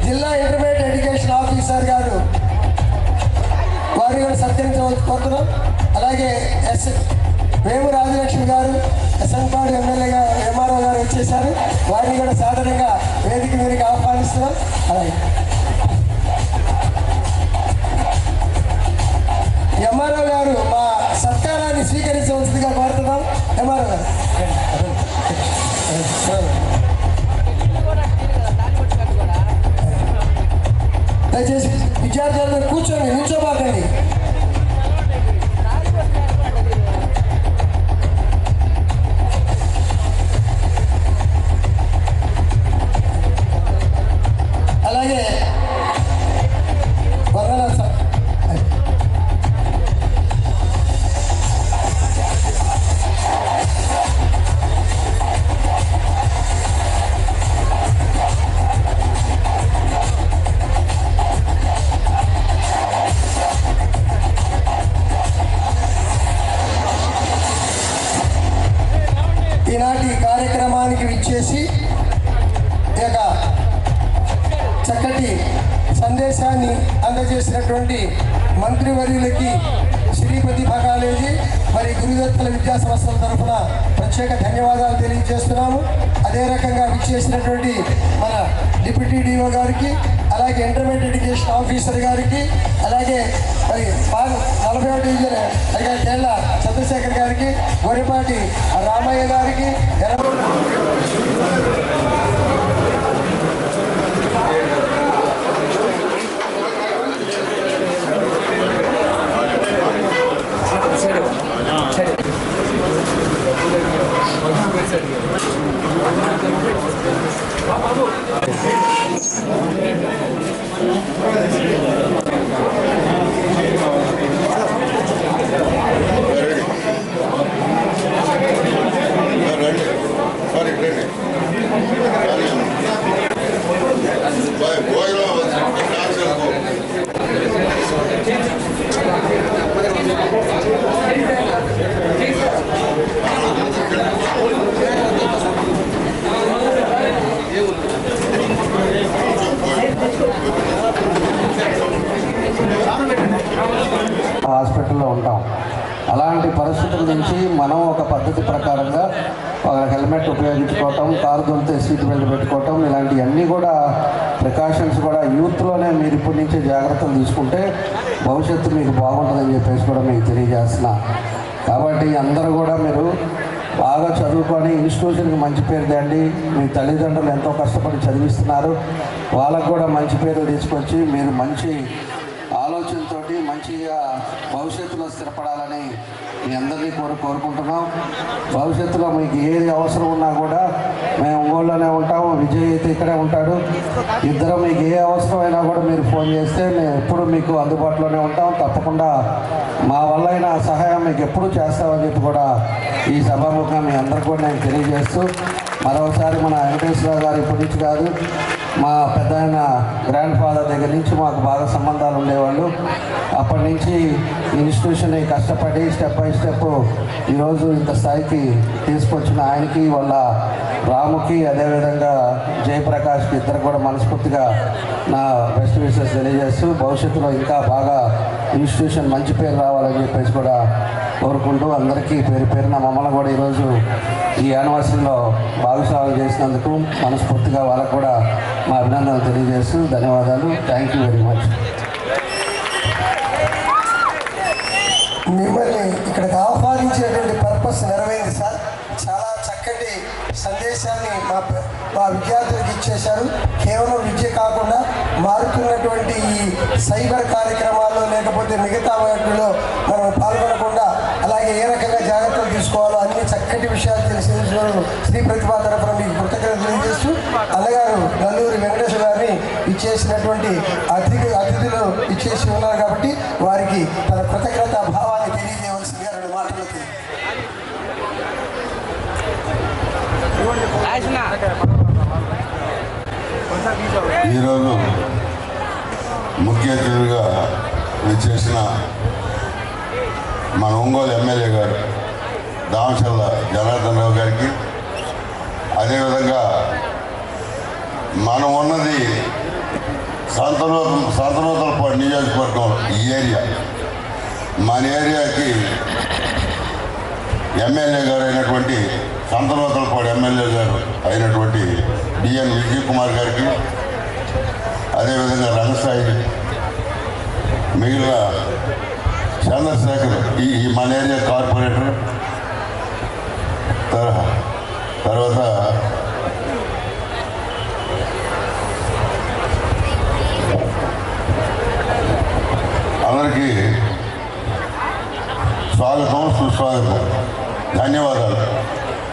జిల్లా ఇంటర్మీడియట్ ఎడ్యుకేషన్ ఆఫీసర్ గారు వారిని కూడా సత్కరించవలసి కోరుతున్నాం. అలాగే వేము రాజలక్ష్మి గారు ఎస్ఎన్పాడు ఎమ్మెల్యేగా ఎంఆర్ఓ గారు వచ్చేసారు. వారిని కూడా సాధారణంగా వేదిక మీదకి ఆహ్వానిస్తున్నాం. అలాగే ఎంఆర్ఓ గారు మా సత్కారాన్ని స్వీకరించవలసిందిగా కోరుతున్నాం. ఎంఆర్ఓ గారు దయచేసి విద్యార్థులందరూ కూర్చొని నిల్చోబాకండి. అలాగే వందనాలు సార్. ఈనాటి కార్యక్రమానికి విచ్చేసి ఈ యొక్క చక్కటి సందేశాన్ని అందజేసినటువంటి మంత్రివర్యులకి శ్రీపతిభ కాలేజీ మరి గురుదత్తల విద్యా సంస్థల తరఫున ప్రత్యేక ధన్యవాదాలు తెలియజేస్తున్నాము. అదే రకంగా విచ్చేసినటువంటి మన డిప్యూటీ డిఓ గారికి, అలాగే ఇంటర్మీడియట్ ఎడ్యుకేషన్ ఆఫీసర్ గారికి, అలాగే మరి 40వ డివిజన్ అలాగే తెల్ల చంద్రశేఖర్ గారికి, గొర్రెపాటి రామయ్య గారికి, Sorry, సంబంధించి మనం ఒక పద్ధతి ప్రకారంగా హెల్మెట్ ఉపయోగించుకోవటం, కారు దొరికితే సీట్ బెల్ట్ పెట్టుకోవటం, ఇలాంటివన్నీ కూడా ప్రికాషన్స్ కూడా యూత్లోనే మీరు ఇప్పటి నుంచే జాగ్రత్తలు తీసుకుంటే భవిష్యత్తు మీకు బాగుంటుందని చెప్పేసి కూడా మీకు తెలియజేస్తున్నా. కాబట్టి అందరూ కూడా మీరు బాగా చదువుకొని ఇన్స్టిట్యూషన్కి మంచి పేరు తేండి. మీ తల్లిదండ్రులు ఎంతో కష్టపడి చదివిస్తున్నారు, వాళ్ళకు కూడా మంచి పేరు తీసుకొచ్చి మీరు మంచి ఆలోచనతో మంచిగా భవిష్యత్తులో స్థిరపడాలని మీ అందరినీ కోరుకుంటున్నాం. భవిష్యత్తులో మీకు ఏది అవసరం ఉన్నా కూడా మేము ఒంగోలులోనే ఉంటాము, విజయ్ అయితే ఇక్కడే ఉంటాడు. ఇద్దరు మీకు ఏ అవసరమైనా కూడా మీరు ఫోన్ చేస్తే మేము ఎప్పుడు మీకు అందుబాటులోనే ఉంటాం. తప్పకుండా మా వల్ల అయిన సహాయం మీకు ఎప్పుడు చేస్తామని చెప్పి కూడా ఈ సభాముఖంగా మీ అందరికీ కూడా నేను తెలియజేస్తూ, మరోసారి మన వెంకటేశ్వరరావు గారు ఇప్పటి నుంచి కాదు, మా పెద్ద ఆయన గ్రాండ్ ఫాదర్ దగ్గర నుంచి మాకు బాగా సంబంధాలు ఉండేవాళ్ళు. అప్పటి నుంచి ఇన్స్టిట్యూషన్ని కష్టపడి స్టెప్ బై స్టెప్ ఈరోజు ఇంత స్థాయికి తీసుకొచ్చిన ఆయనకి, వాళ్ళ రాముకి, అదేవిధంగా జయప్రకాష్కి ఇద్దరు కూడా మనస్ఫూర్తిగా నా బెస్ట్ విషెస్ తెలియజేస్తూ, భవిష్యత్తులో ఇంకా బాగా ఇన్స్టిట్యూషన్ మంచి పేరు రావాలని చెప్పేసి కూడా కోరుకుంటూ, అందరికీ పేరు పేరున మమ్మల్ని కూడా ఈరోజు ఈ యానివర్సరీలో భాగస్వామ్యం చేసినందుకు మనస్ఫూర్తిగా వాళ్ళకు కూడా మా అభినందనలు తెలియజేస్తూ ధన్యవాదాలు. Thank you very much. మిమ్మల్ని ఇక్కడికి ఆహ్వానించేటువంటి పర్పస్ నెరవేరింది సార్. చాలా చక్కటి సందేశాన్ని మా విద్యార్థులకు ఇచ్చేశారు. కేవలం విద్య కాకుండా మారుతున్నటువంటి ఈ సైబర్ కార్యక్రమాల్లో లేకపోతే మిగతా వాటిలో మనం పాల్గొనకుండా అలాగే ఏ రకంగా జాగ్రత్తలు తీసుకోవాలో అన్ని చక్కటి విషయాలు తెలిసిన శ్రీ ప్రతిభా తరఫున మీకు కృతజ్ఞతలు తెలియజేస్తూ, అన్నగారు నల్లూరి వెంకటేశ్వర గారిని ఇచ్చేసినటువంటి అతిథులు ఇచ్చేసి ఉన్నారు కాబట్టి వారికి తన కృతజ్ఞత భావాన్ని తెలియజేయవలసిందిగా 2 మాటలకి. ఈరోజు ముఖ్య అతిథులుగా విచ్చేసిన మన ఒంగోలు ఎమ్మెల్యే గారు దామచల్ల జనార్దన్ రావు గారికి, అదేవిధంగా మనం ఉన్నది సంతనూతలపాడు నియోజకవర్గంలో ఈ ఏరియా, మన ఏరియాకి ఎమ్మెల్యే గారు అయినటువంటి సంతనూతలపాడు ఎమ్మెల్యే గారు అయినటువంటి డిఎన్ విజయ్ కుమార్ గారికి, అదేవిధంగా రంగసాయి, మిగిలిన చంద్రశేఖర్ ఈ మన ఏరియా కార్పొరేటర్, తర్వాత అందరికీ స్వాగతం, సుస్వాగతం, ధన్యవాదాలు.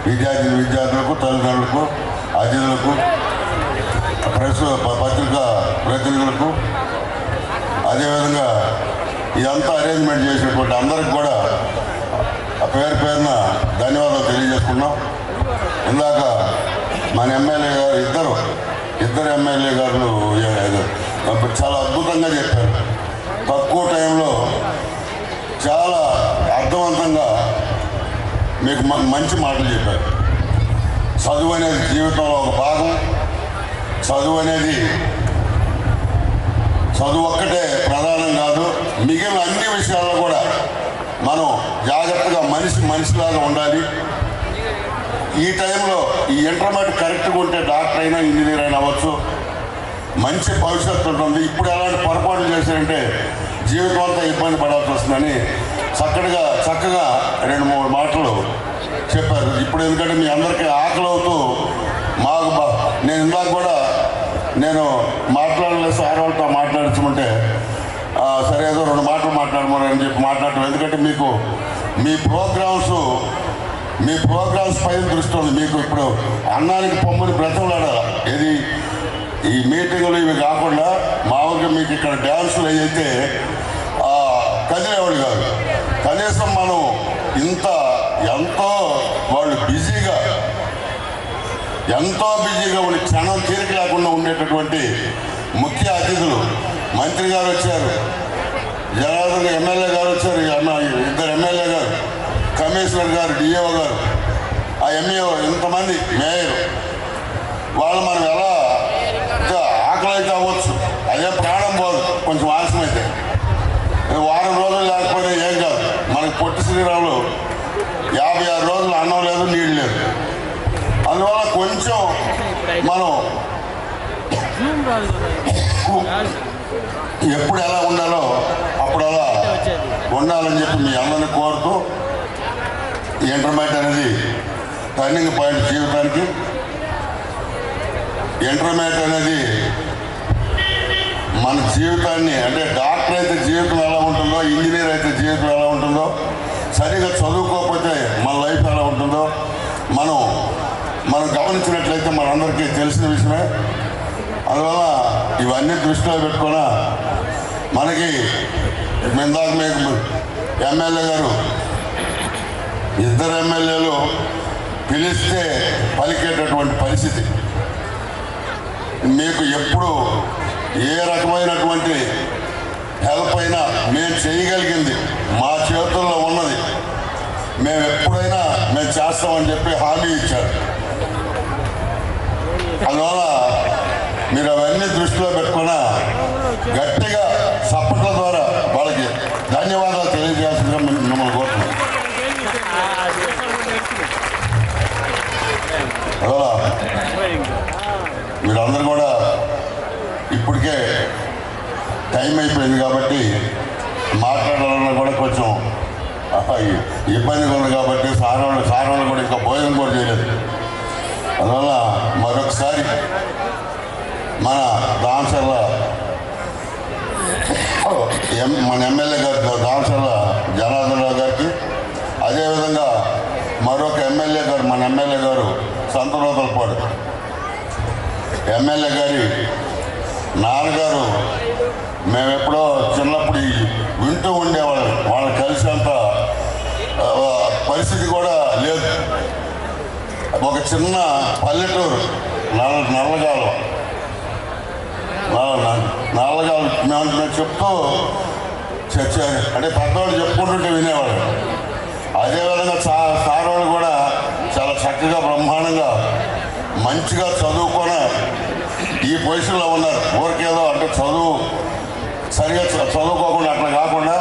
విద్యార్థులకు, తల్లిదండ్రులకు, అతిథులకు, పత్రికా ప్రతినిధులకు, అదేవిధంగా ఇదంతా అరేంజ్మెంట్ చేసినటువంటి అందరికి కూడా పేరు పేరున ధన్యవాదాలు తెలియజేసుకున్నాం. ఇందాక మన ఎమ్మెల్యే గారు ఇద్దరు ఎమ్మెల్యే గారు చాలా అద్భుతంగా చెప్పారు. తక్కువ టైంలో చాలా అర్థవంతంగా మీకు మంచి మాటలు చెప్పారు. చదువు అనేది జీవితంలో ఒక భాగం. చదువు ఒక్కటే ప్రధానం కాదు, మిగిలిన అన్ని విషయాల్లో కూడా మనం జాగ్రత్తగా మనిషిలాగా ఉండాలి. ఈ టైంలో ఈ ఇంటర్మీడియట్ కరెక్ట్గా ఉంటే డాక్టర్ అయినా ఇంజనీర్ అయినా అవ్వచ్చు, మంచి భవిష్యత్తు ఉంటుంది. ఇప్పుడు ఎలాంటి పొరపాటు చేశారంటే జీవితం అంతా ఇబ్బంది పడాల్సి వస్తుందని చక్కగా 2-3 మాటలు చెప్పారు. ఇప్పుడు ఎందుకంటే మీ అందరికీ ఆకలి అవుతూ నేను ఇందాక కూడా మాట్లాడలేదు, సార్ వాళ్ళతో మాట్లాడించమంటే సరే ఏదో 2 మాటలు మాట్లాడమని చెప్పి మాట్లాడటం. ఎందుకంటే మీకు మీ ప్రోగ్రామ్స్ పైన దృష్టి ఉంది. మీకు ఇప్పుడు అన్నానికి పొమ్మని బ్రతలాడాలి. ఇది ఈ మీటింగులు ఇవి కాకుండా మామూలుగా మీకు ఇక్కడ డ్యాన్సులు అయితే కదిలేవాడు కాదు. కనీసం మనం ఎంతో వాళ్ళు ఎంతో బిజీగా ఉండి క్షణం తీరిక లేకుండా ఉండేటటువంటి ముఖ్య అతిథులు మంత్రి గారు వచ్చారు, జనార్దన్ ఎమ్మెల్యే గారు వచ్చారు, 2 ఎమ్మెల్యే గారు, కమిషనర్ గారు, డిఓ గారు, ఆ ఎంఈఓ, ఇంతమంది మేయర్. వాళ్ళు మనం ఎలా ఆకలి అయితే అవ్వచ్చు, అదే ప్రాణం పోదు కొంచెం ఆలస్యం అయితే. వారం రోజులు లేకపోయినా ఏం కాదు. మనకి పొట్టి శ్రీరాములు మనం ఎప్పుడు ఎలా ఉండాలో అప్పుడు అలా ఉండాలని చెప్పి మీ అందరిని కోరుతూ ఇంటర్మీడియట్ అనేది టర్నింగ్ పాయింట్ జీవితానికి. ఇంటర్మీడియట్ అనేది మన జీవితాన్ని, అంటే డాక్టర్ అయితే జీవితం ఎలా ఉంటుందో, ఇంజనీర్ అయితే జీవితం ఎలా ఉంటుందో, సరిగా చదువుకోకపోతే మన లైఫ్ ఎలా ఉంటుందో మనం గమనించినట్లయితే మనందరికీ తెలిసిన విషయమే. అందువల్ల ఇవన్నీ దృష్టిలో పెట్టుకున్న మనకి ఇందాక మీకు ఎమ్మెల్యే గారు, ఇద్దరు ఎమ్మెల్యేలు పిలిస్తే పలికేటటువంటి పరిస్థితి. మీకు ఎప్పుడు ఏ రకమైనటువంటి హెల్ప్ అయినా మేము చేయగలిగింది, మా చేతుల్లో ఉన్నది మేము ఎప్పుడైనా మేము చేస్తామని చెప్పి హామీ ఇచ్చారు. అందువల్ల మీరు అవన్నీ దృష్టిలో పెట్టుకున్న గట్టిగా సపోర్ట్ల ద్వారా వాళ్ళకి ధన్యవాదాలు తెలియజేయాల్సిందిగా మిమ్మల్ని కోరుతున్నాం. అందువల్ల మీరందరూ కూడా ఇప్పటికే టైం అయిపోయింది కాబట్టి మాట్లాడాలన్నా కూడా కొంచెం ఇబ్బందిగా ఉంది కాబట్టి సార్ వాళ్ళు కూడా ఇంకా భోజనం కూడా చేయలేదు. అందువల్ల మరొకసారి మన దామచర్ల మన ఎమ్మెల్యే గారి దామచర్ల జనార్దన్ రావు గారికి, అదేవిధంగా మరొక ఎమ్మెల్యే గారు, మన ఎమ్మెల్యే గారు సంతనూతలపాడు ఎమ్మెల్యే గారి నాన్నగారు, మేము ఎప్పుడో చిన్నప్పుడు వింటూ ఉండేవాళ్ళం, వాళ్ళని కలిసేంత పరిస్థితి కూడా లేదు. ఒక చిన్న పల్లెటూరు నల్లగాలు మేము చెప్తూ అంటే పెద్దవాళ్ళు చెప్పుకుంటుంటే వినేవాళ్ళు. అదేవిధంగా సార్ వాళ్ళు కూడా చాలా చక్కగా బ్రహ్మాండంగా మంచిగా చదువుకొని ఈ పొజిషన్లో ఉన్నారు. ఊరికేదో అంటే సరిగా చదువుకోకుండా అట్లా కాకుండా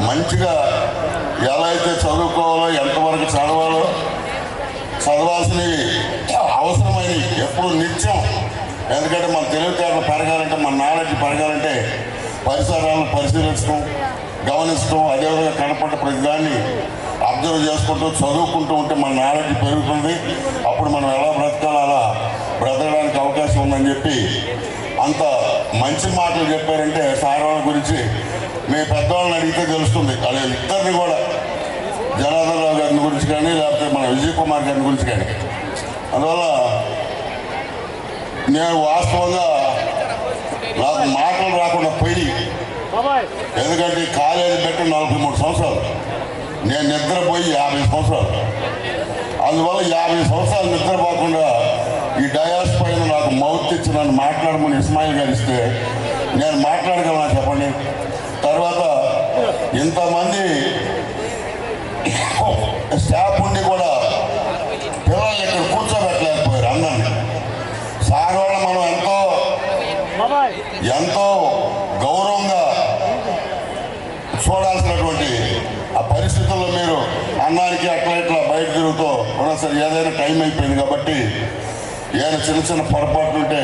మంచిగా ఎలా అయితే చదువుకోవాలో, ఎంతవరకు చదవాలో, చదవాల్సినవి అవసరమైనవి ఎప్పుడు నిత్యం. ఎందుకంటే మన తెలివితేటలు పెరగాలంటే, మన నాలెడ్జ్ పెరగాలంటే పరిసరాలను పరిశీలించడం, గమనించడం, అదేవిధంగా కనపడ్డ ప్రతిదాన్ని అబ్జర్వ్ చేసుకుంటూ చదువుకుంటూ ఉంటే మన నాలెడ్జ్ పెరుగుతుంది. అప్పుడు మనం ఎలా బ్రతకాలో అలా బ్రతకడానికి అవకాశం ఉందని చెప్పి అంత మంచి మాటలు చెప్పారంటే సార్ వాళ్ళ గురించి మీ పెద్దవాళ్ళని అడిగితే తెలుస్తుంది. అదే ఇద్దరిని కూడా, జనార్దన్ రావు గారి గురించి కానీ లేకపోతే మన విజయ్ కుమార్ గారి గురించి కానీ. అందువల్ల నేను వాస్తవంగా నాకు మాటలు రాకుండా పోయి, ఎందుకంటే కాలేజీ పెట్టి 43 సంవత్సరాలు, నేను నిద్రపోయి 50 సంవత్సరాలు. అందువల్ల 50 సంవత్సరాలు నిద్రపోకుండా ఈ డయాస్ పైన నాకు మౌత్ ఇచ్చి నన్ను మాట్లాడమని ఇస్మాయిల్ గారు ఇస్తే నేను మాట్లాడగలనా చెప్పండి? తర్వాత ఇంతమంది స్టాఫ్ ఉండి కూడా పిల్లల్ని ఇక్కడ కూర్చోబెట్టలేకపోయారు అందరినీ. సార్ వాళ్ళు మనం ఎంతో గౌరవంగా చూడాల్సినటువంటి ఆ పరిస్థితుల్లో మీరు అన్నానికి అట్లా ఇట్లా బయట తిరుగుతూ ఉన్నా సరే, ఏదైనా టైం అయిపోయింది కాబట్టి ఏదైనా చిన్న పొరపాట్లు ఉంటే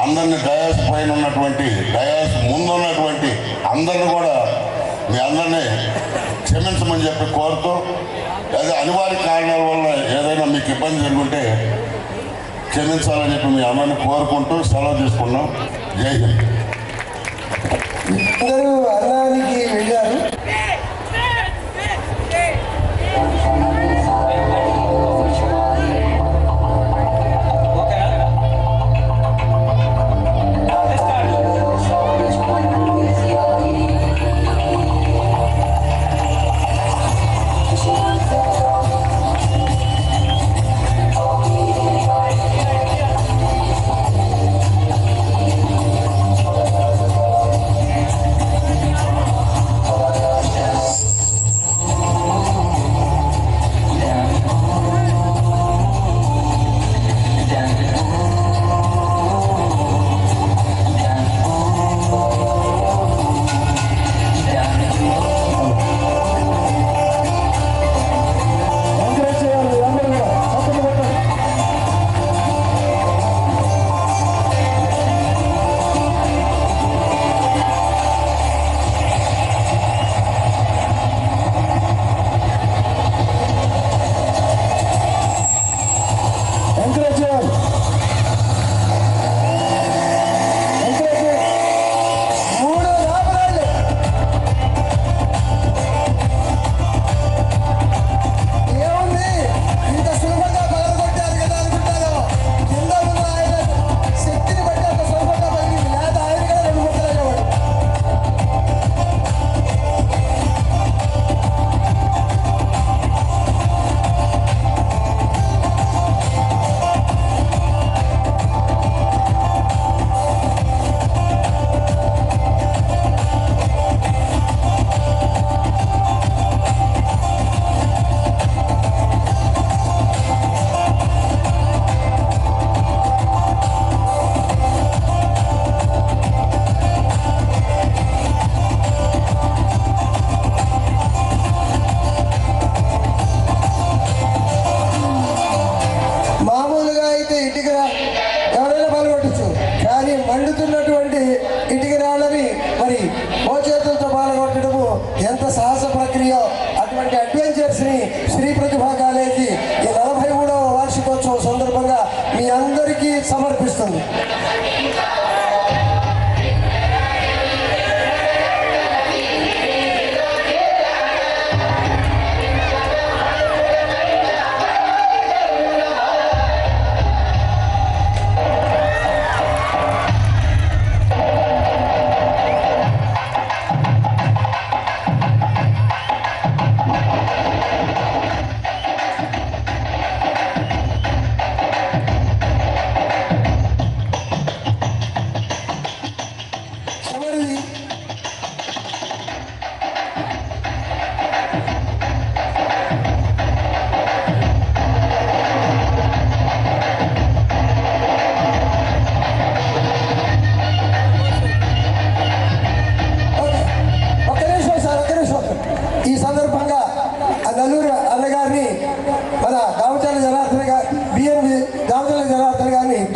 అందరినీ డయాస్ పైన ఉన్నటువంటి, డయాస్ ముందున్నటువంటి అందరిని కూడా మీ అందరినీ క్షమించమని చెప్పి కోరుతూ, అదే అనివార్య కారణాల వల్ల ఏదైనా మీకు ఇబ్బంది జరుగుంటే క్షమించాలని చెప్పి మీ అందరినీ కోరుకుంటూ సెలవు తీసుకున్నాం. జై హింద్. అందరూ అన్నానికి వెళ్ళారు.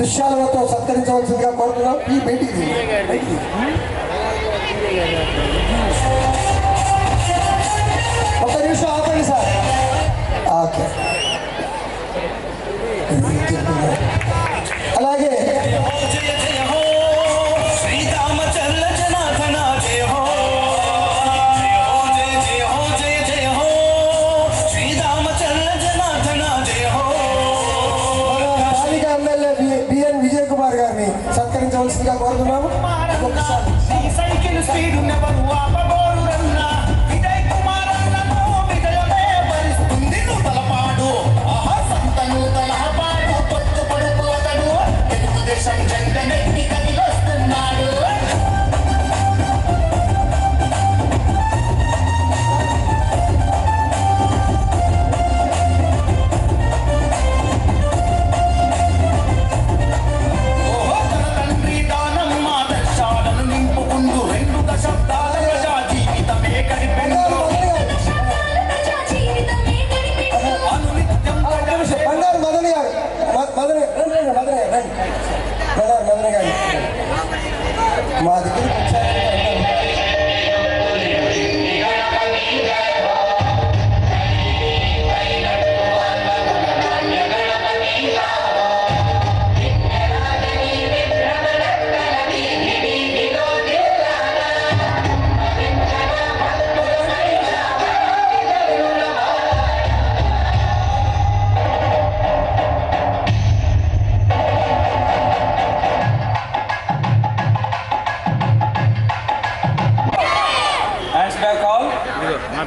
దుశ్శాలతో సత్కరించవలసిందిగా కోరుతున్నాం. ఈ బయటికి ఒక నిమిషం ఆపండి సార్. ఓకే, అలాగే సత్కరించవలసిందిగా కోరుతున్నాము. ఒకసారి మా దగ్గర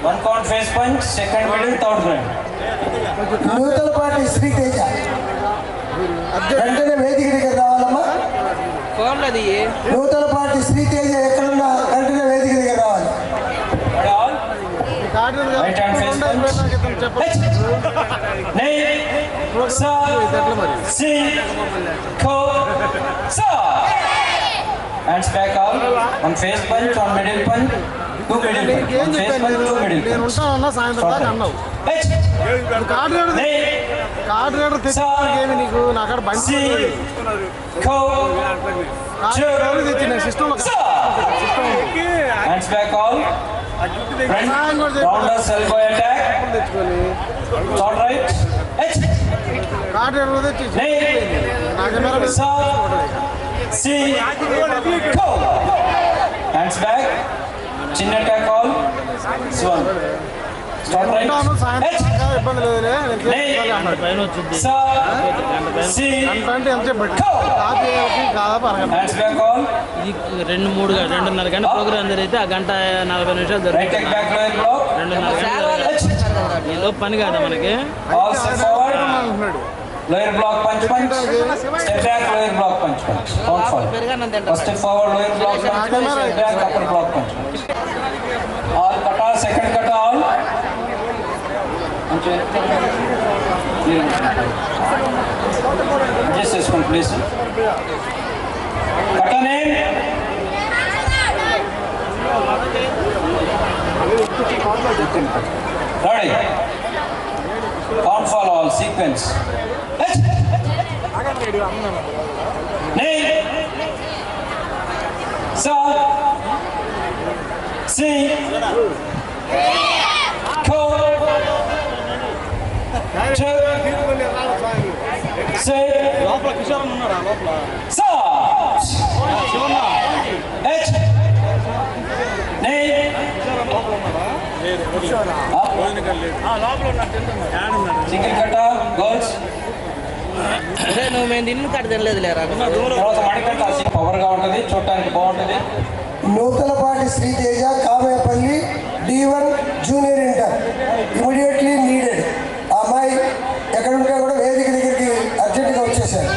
One count face punch, second middle, third round. Nuthalapati Sriteja వెంటనే వేదిక దగ్గర రావాలమ్మా. నూతలపాటి శ్రీతేజ ఎక్కడున్నా వెంటనే వేదిక దగ్గర రావాలి. Right hand face punch. Name, sir, see, ko, sir. Hands back all. One face punch, one middle punch. Two middle punch. One face punch, two middle punch. నేను ఉంటానన్నా సాయంత్రం దాకా అన్నావు. కార్డు రేడు తెచ్చి నీకు నా అక్కడ బండి తెచ్చిన system hands back all. Front rounders elbow attack. Third right. Card రేడు తెచ్చి See, go. Hands back. Chin attack all. Swan. Start right. ఇబ్బంది లేదులే. See, go. Hands back all. 2-3 గంటల ప్రోగ్రామ్ జరిగితే ఆ గంట 40 నిమిషాలు Right leg back lower block. 2.5 గంటలు పని కాదా మనకి. All step forward. Lower block punch punch. Step back lower block punch punch. Don't fall. First step forward lower block punch punch. Step back upper block punch punch. All kata second kata all. Just this one please. Kata name. Ready. Count for all sequence. Name. Sir. See. Ko. Two. Say. Sir. H. Name. Single kata girls. నువ్వు మేము తిన్న కట్ట తినలేదు లేరా. తర్వాత మణికట్ట power గా ఉంటుంది, చూడటానికి బాగుంటుంది. Nuthalapati Sriteja Kamepalli D1 junior inter immediately needed. ఆ అమ్మాయి ఎక్కడుంటే కూడా వేదిక దగ్గరికి అర్జెంటుగా వచ్చేసారు.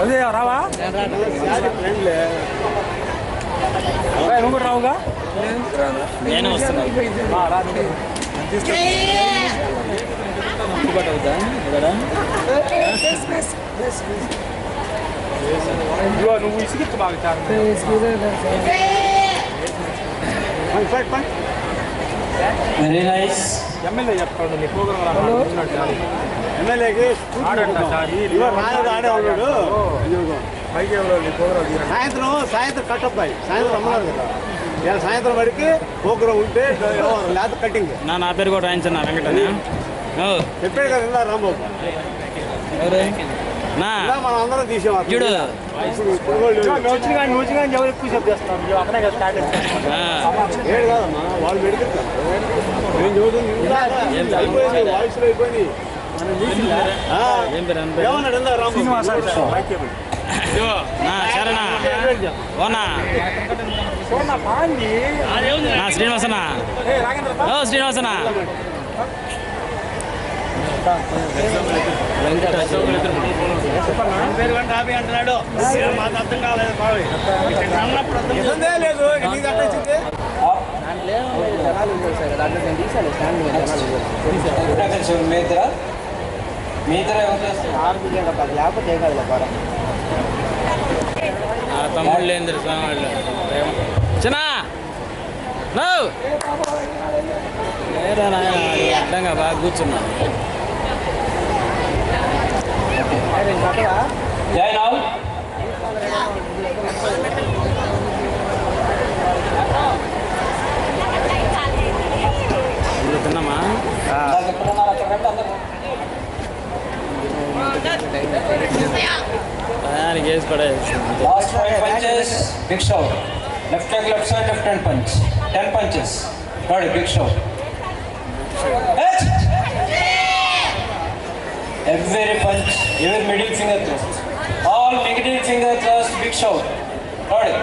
అదే రావా నువ్వు కూడా రావుగా. నేను వస్తున్నాను. నువ్వు ఇసుకిచ్చు బాగా వెరీ నైస్. ఎమ్మెల్యే చెప్తాడు నీ ప్రోగ్రామ్ ఎమ్మెల్యేకి ఆడేవాడు సాయంత్రం కట్టప్ సాయంత్రం రమ్మన్నారు కదా ఇలా సాయంత్రం వరకు ప్రోగ్రామ్ ఉంటే లేకపోతే కటింగ్. నా పేరు కూడా రాయించన్నా వెంకటని చెప్పాడు కదా రాంబాబు మనం అందరం తీసేవాళ్ళం. చూడు ఎవరు ఎక్కువ సేపు చేస్తున్నారు ఏడు కాదమ్మా వాళ్ళు మెడికల్ నేను చదువుతుంది అయిపోయింది వాయిస్లో అయిపోయింది. ఏమన్నాడు ఎంత రాంబాబు శ్రీనివాసనా శ్రీనివాసనా అంటున్నాడు మాకు అర్థం కాలేదు లేదు నీకు అర్థం వచ్చింది. మీ ఇద్దరు తమ్ముళ్ళు లేని వాళ్ళు చిన్న లేరా నాయన అడ్డంగా బాగా కూర్చున్నా. తిన్నామా వేసి పడేసి Big shout. Left leg, left side, left hand punch. 10 punches. Got it, big shout. Every punch, every middle finger thrust. All negative finger thrust, big shout. Got it.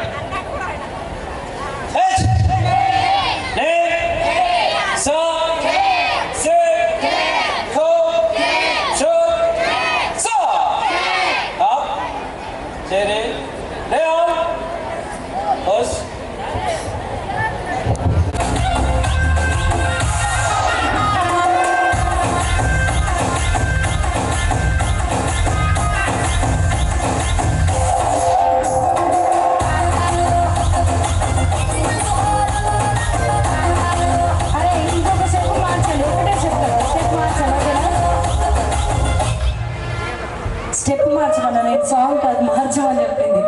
Step మార్చమన్నా నేను సాంగ్ కాదు మార్చమని చెప్పింది.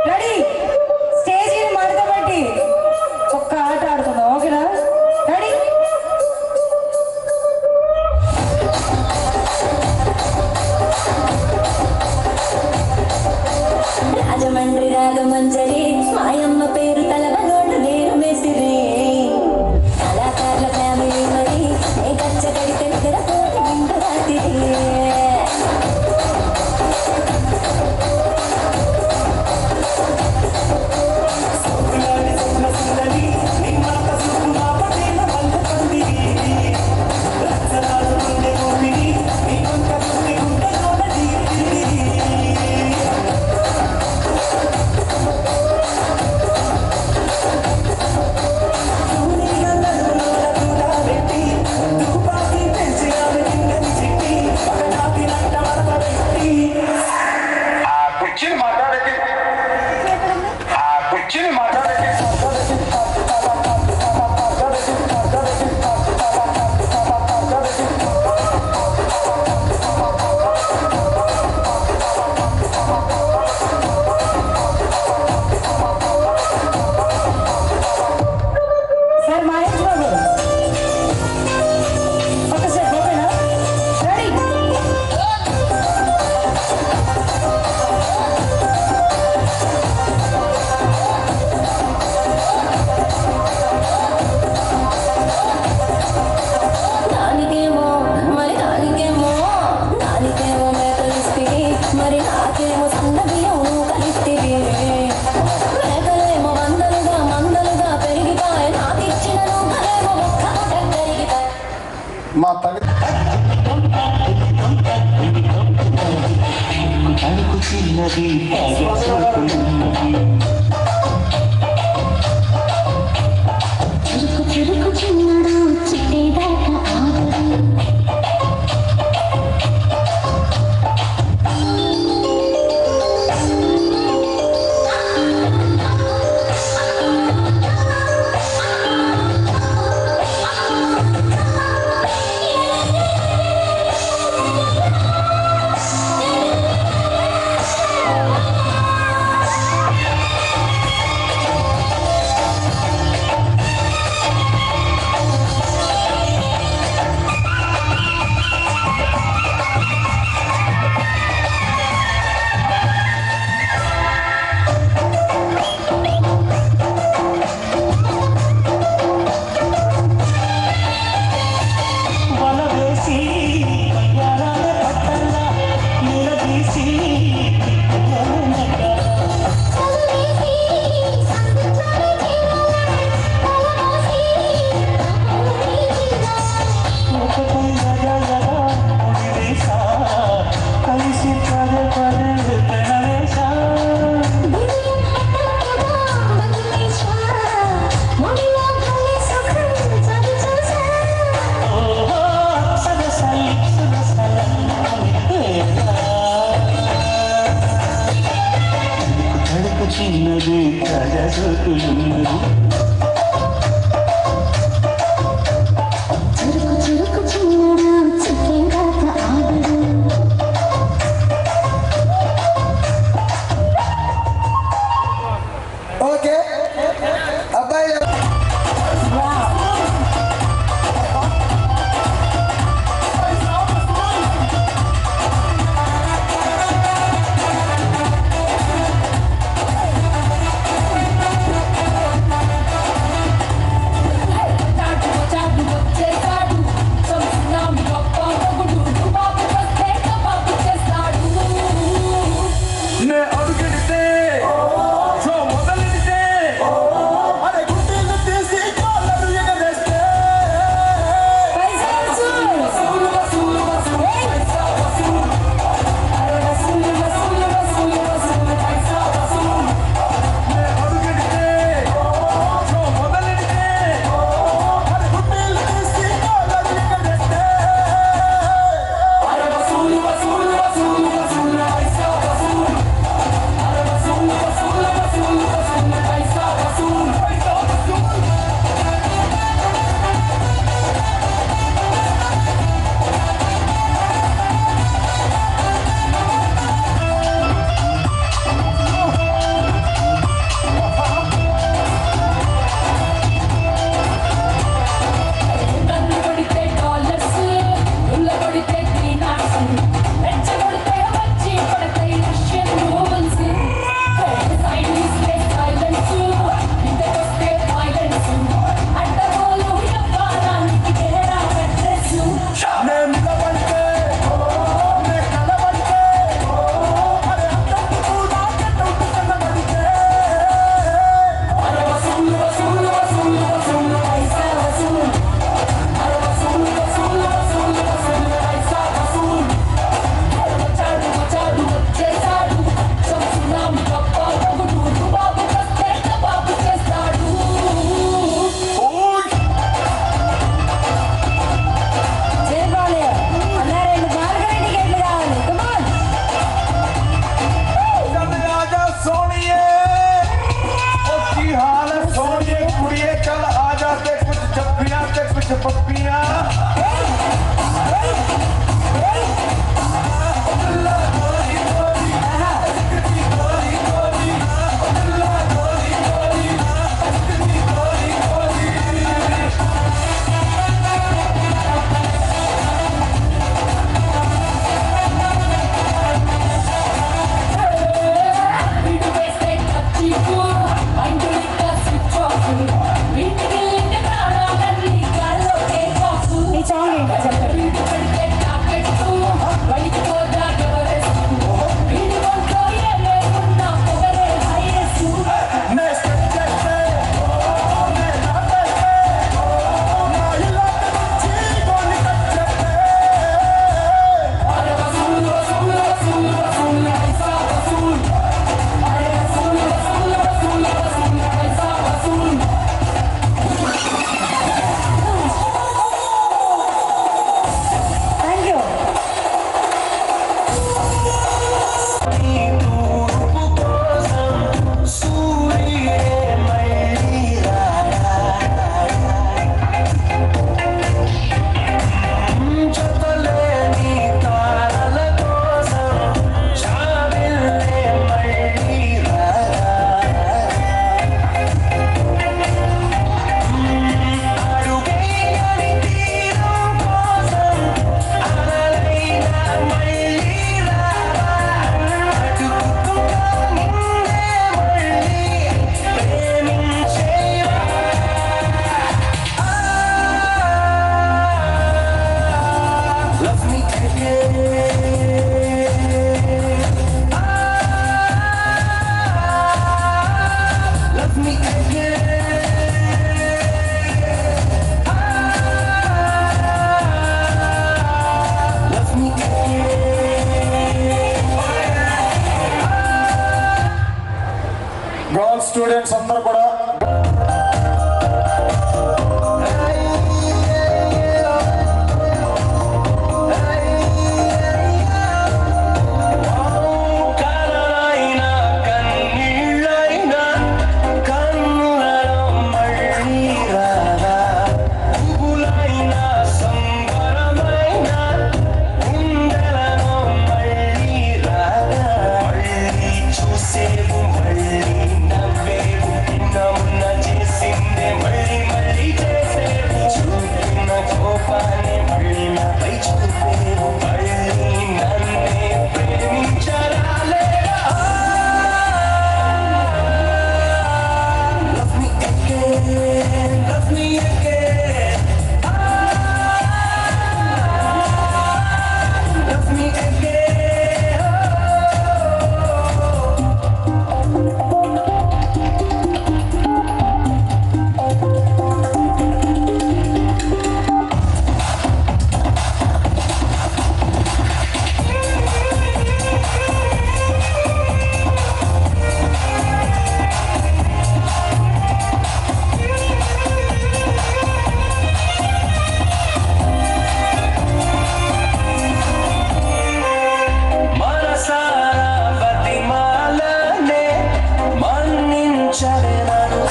రెడీ స్టేజ్ మీద మాడతాబట్టి ఒక్క ఆట ఆడుకుందాం ఓకేనా? రెడీ రాజమండ్రి రాగమంజరి మాయమ్మ పేరు తలవనోడు నేను మేసిరే కళాకారుల ఫ్యామిలీ మరి ఏ గచ్చ కడితే దగ్గర పోటీ విందు రాత్రి మా తల్లి ఓకే అబ్బాయి స్టూడెంట్స్ అందరూ కూడా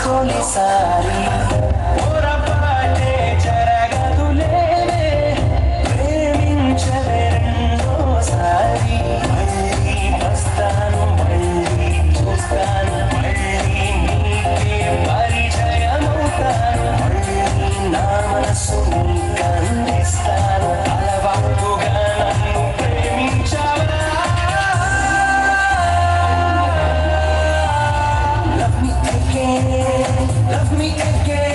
తొలిసారి పొరపాటే జరగదులేవే ప్రేమించవే రెండోసారి మళ్ళీ వస్తాను మళ్ళీ చూస్తాను మళ్ళీ నీకే పరిచయమవుతాను మళ్ళీ నా మనసు నీకందిస్తాను అలవాటుగా నన్ను ప్రేమించావా Love me again,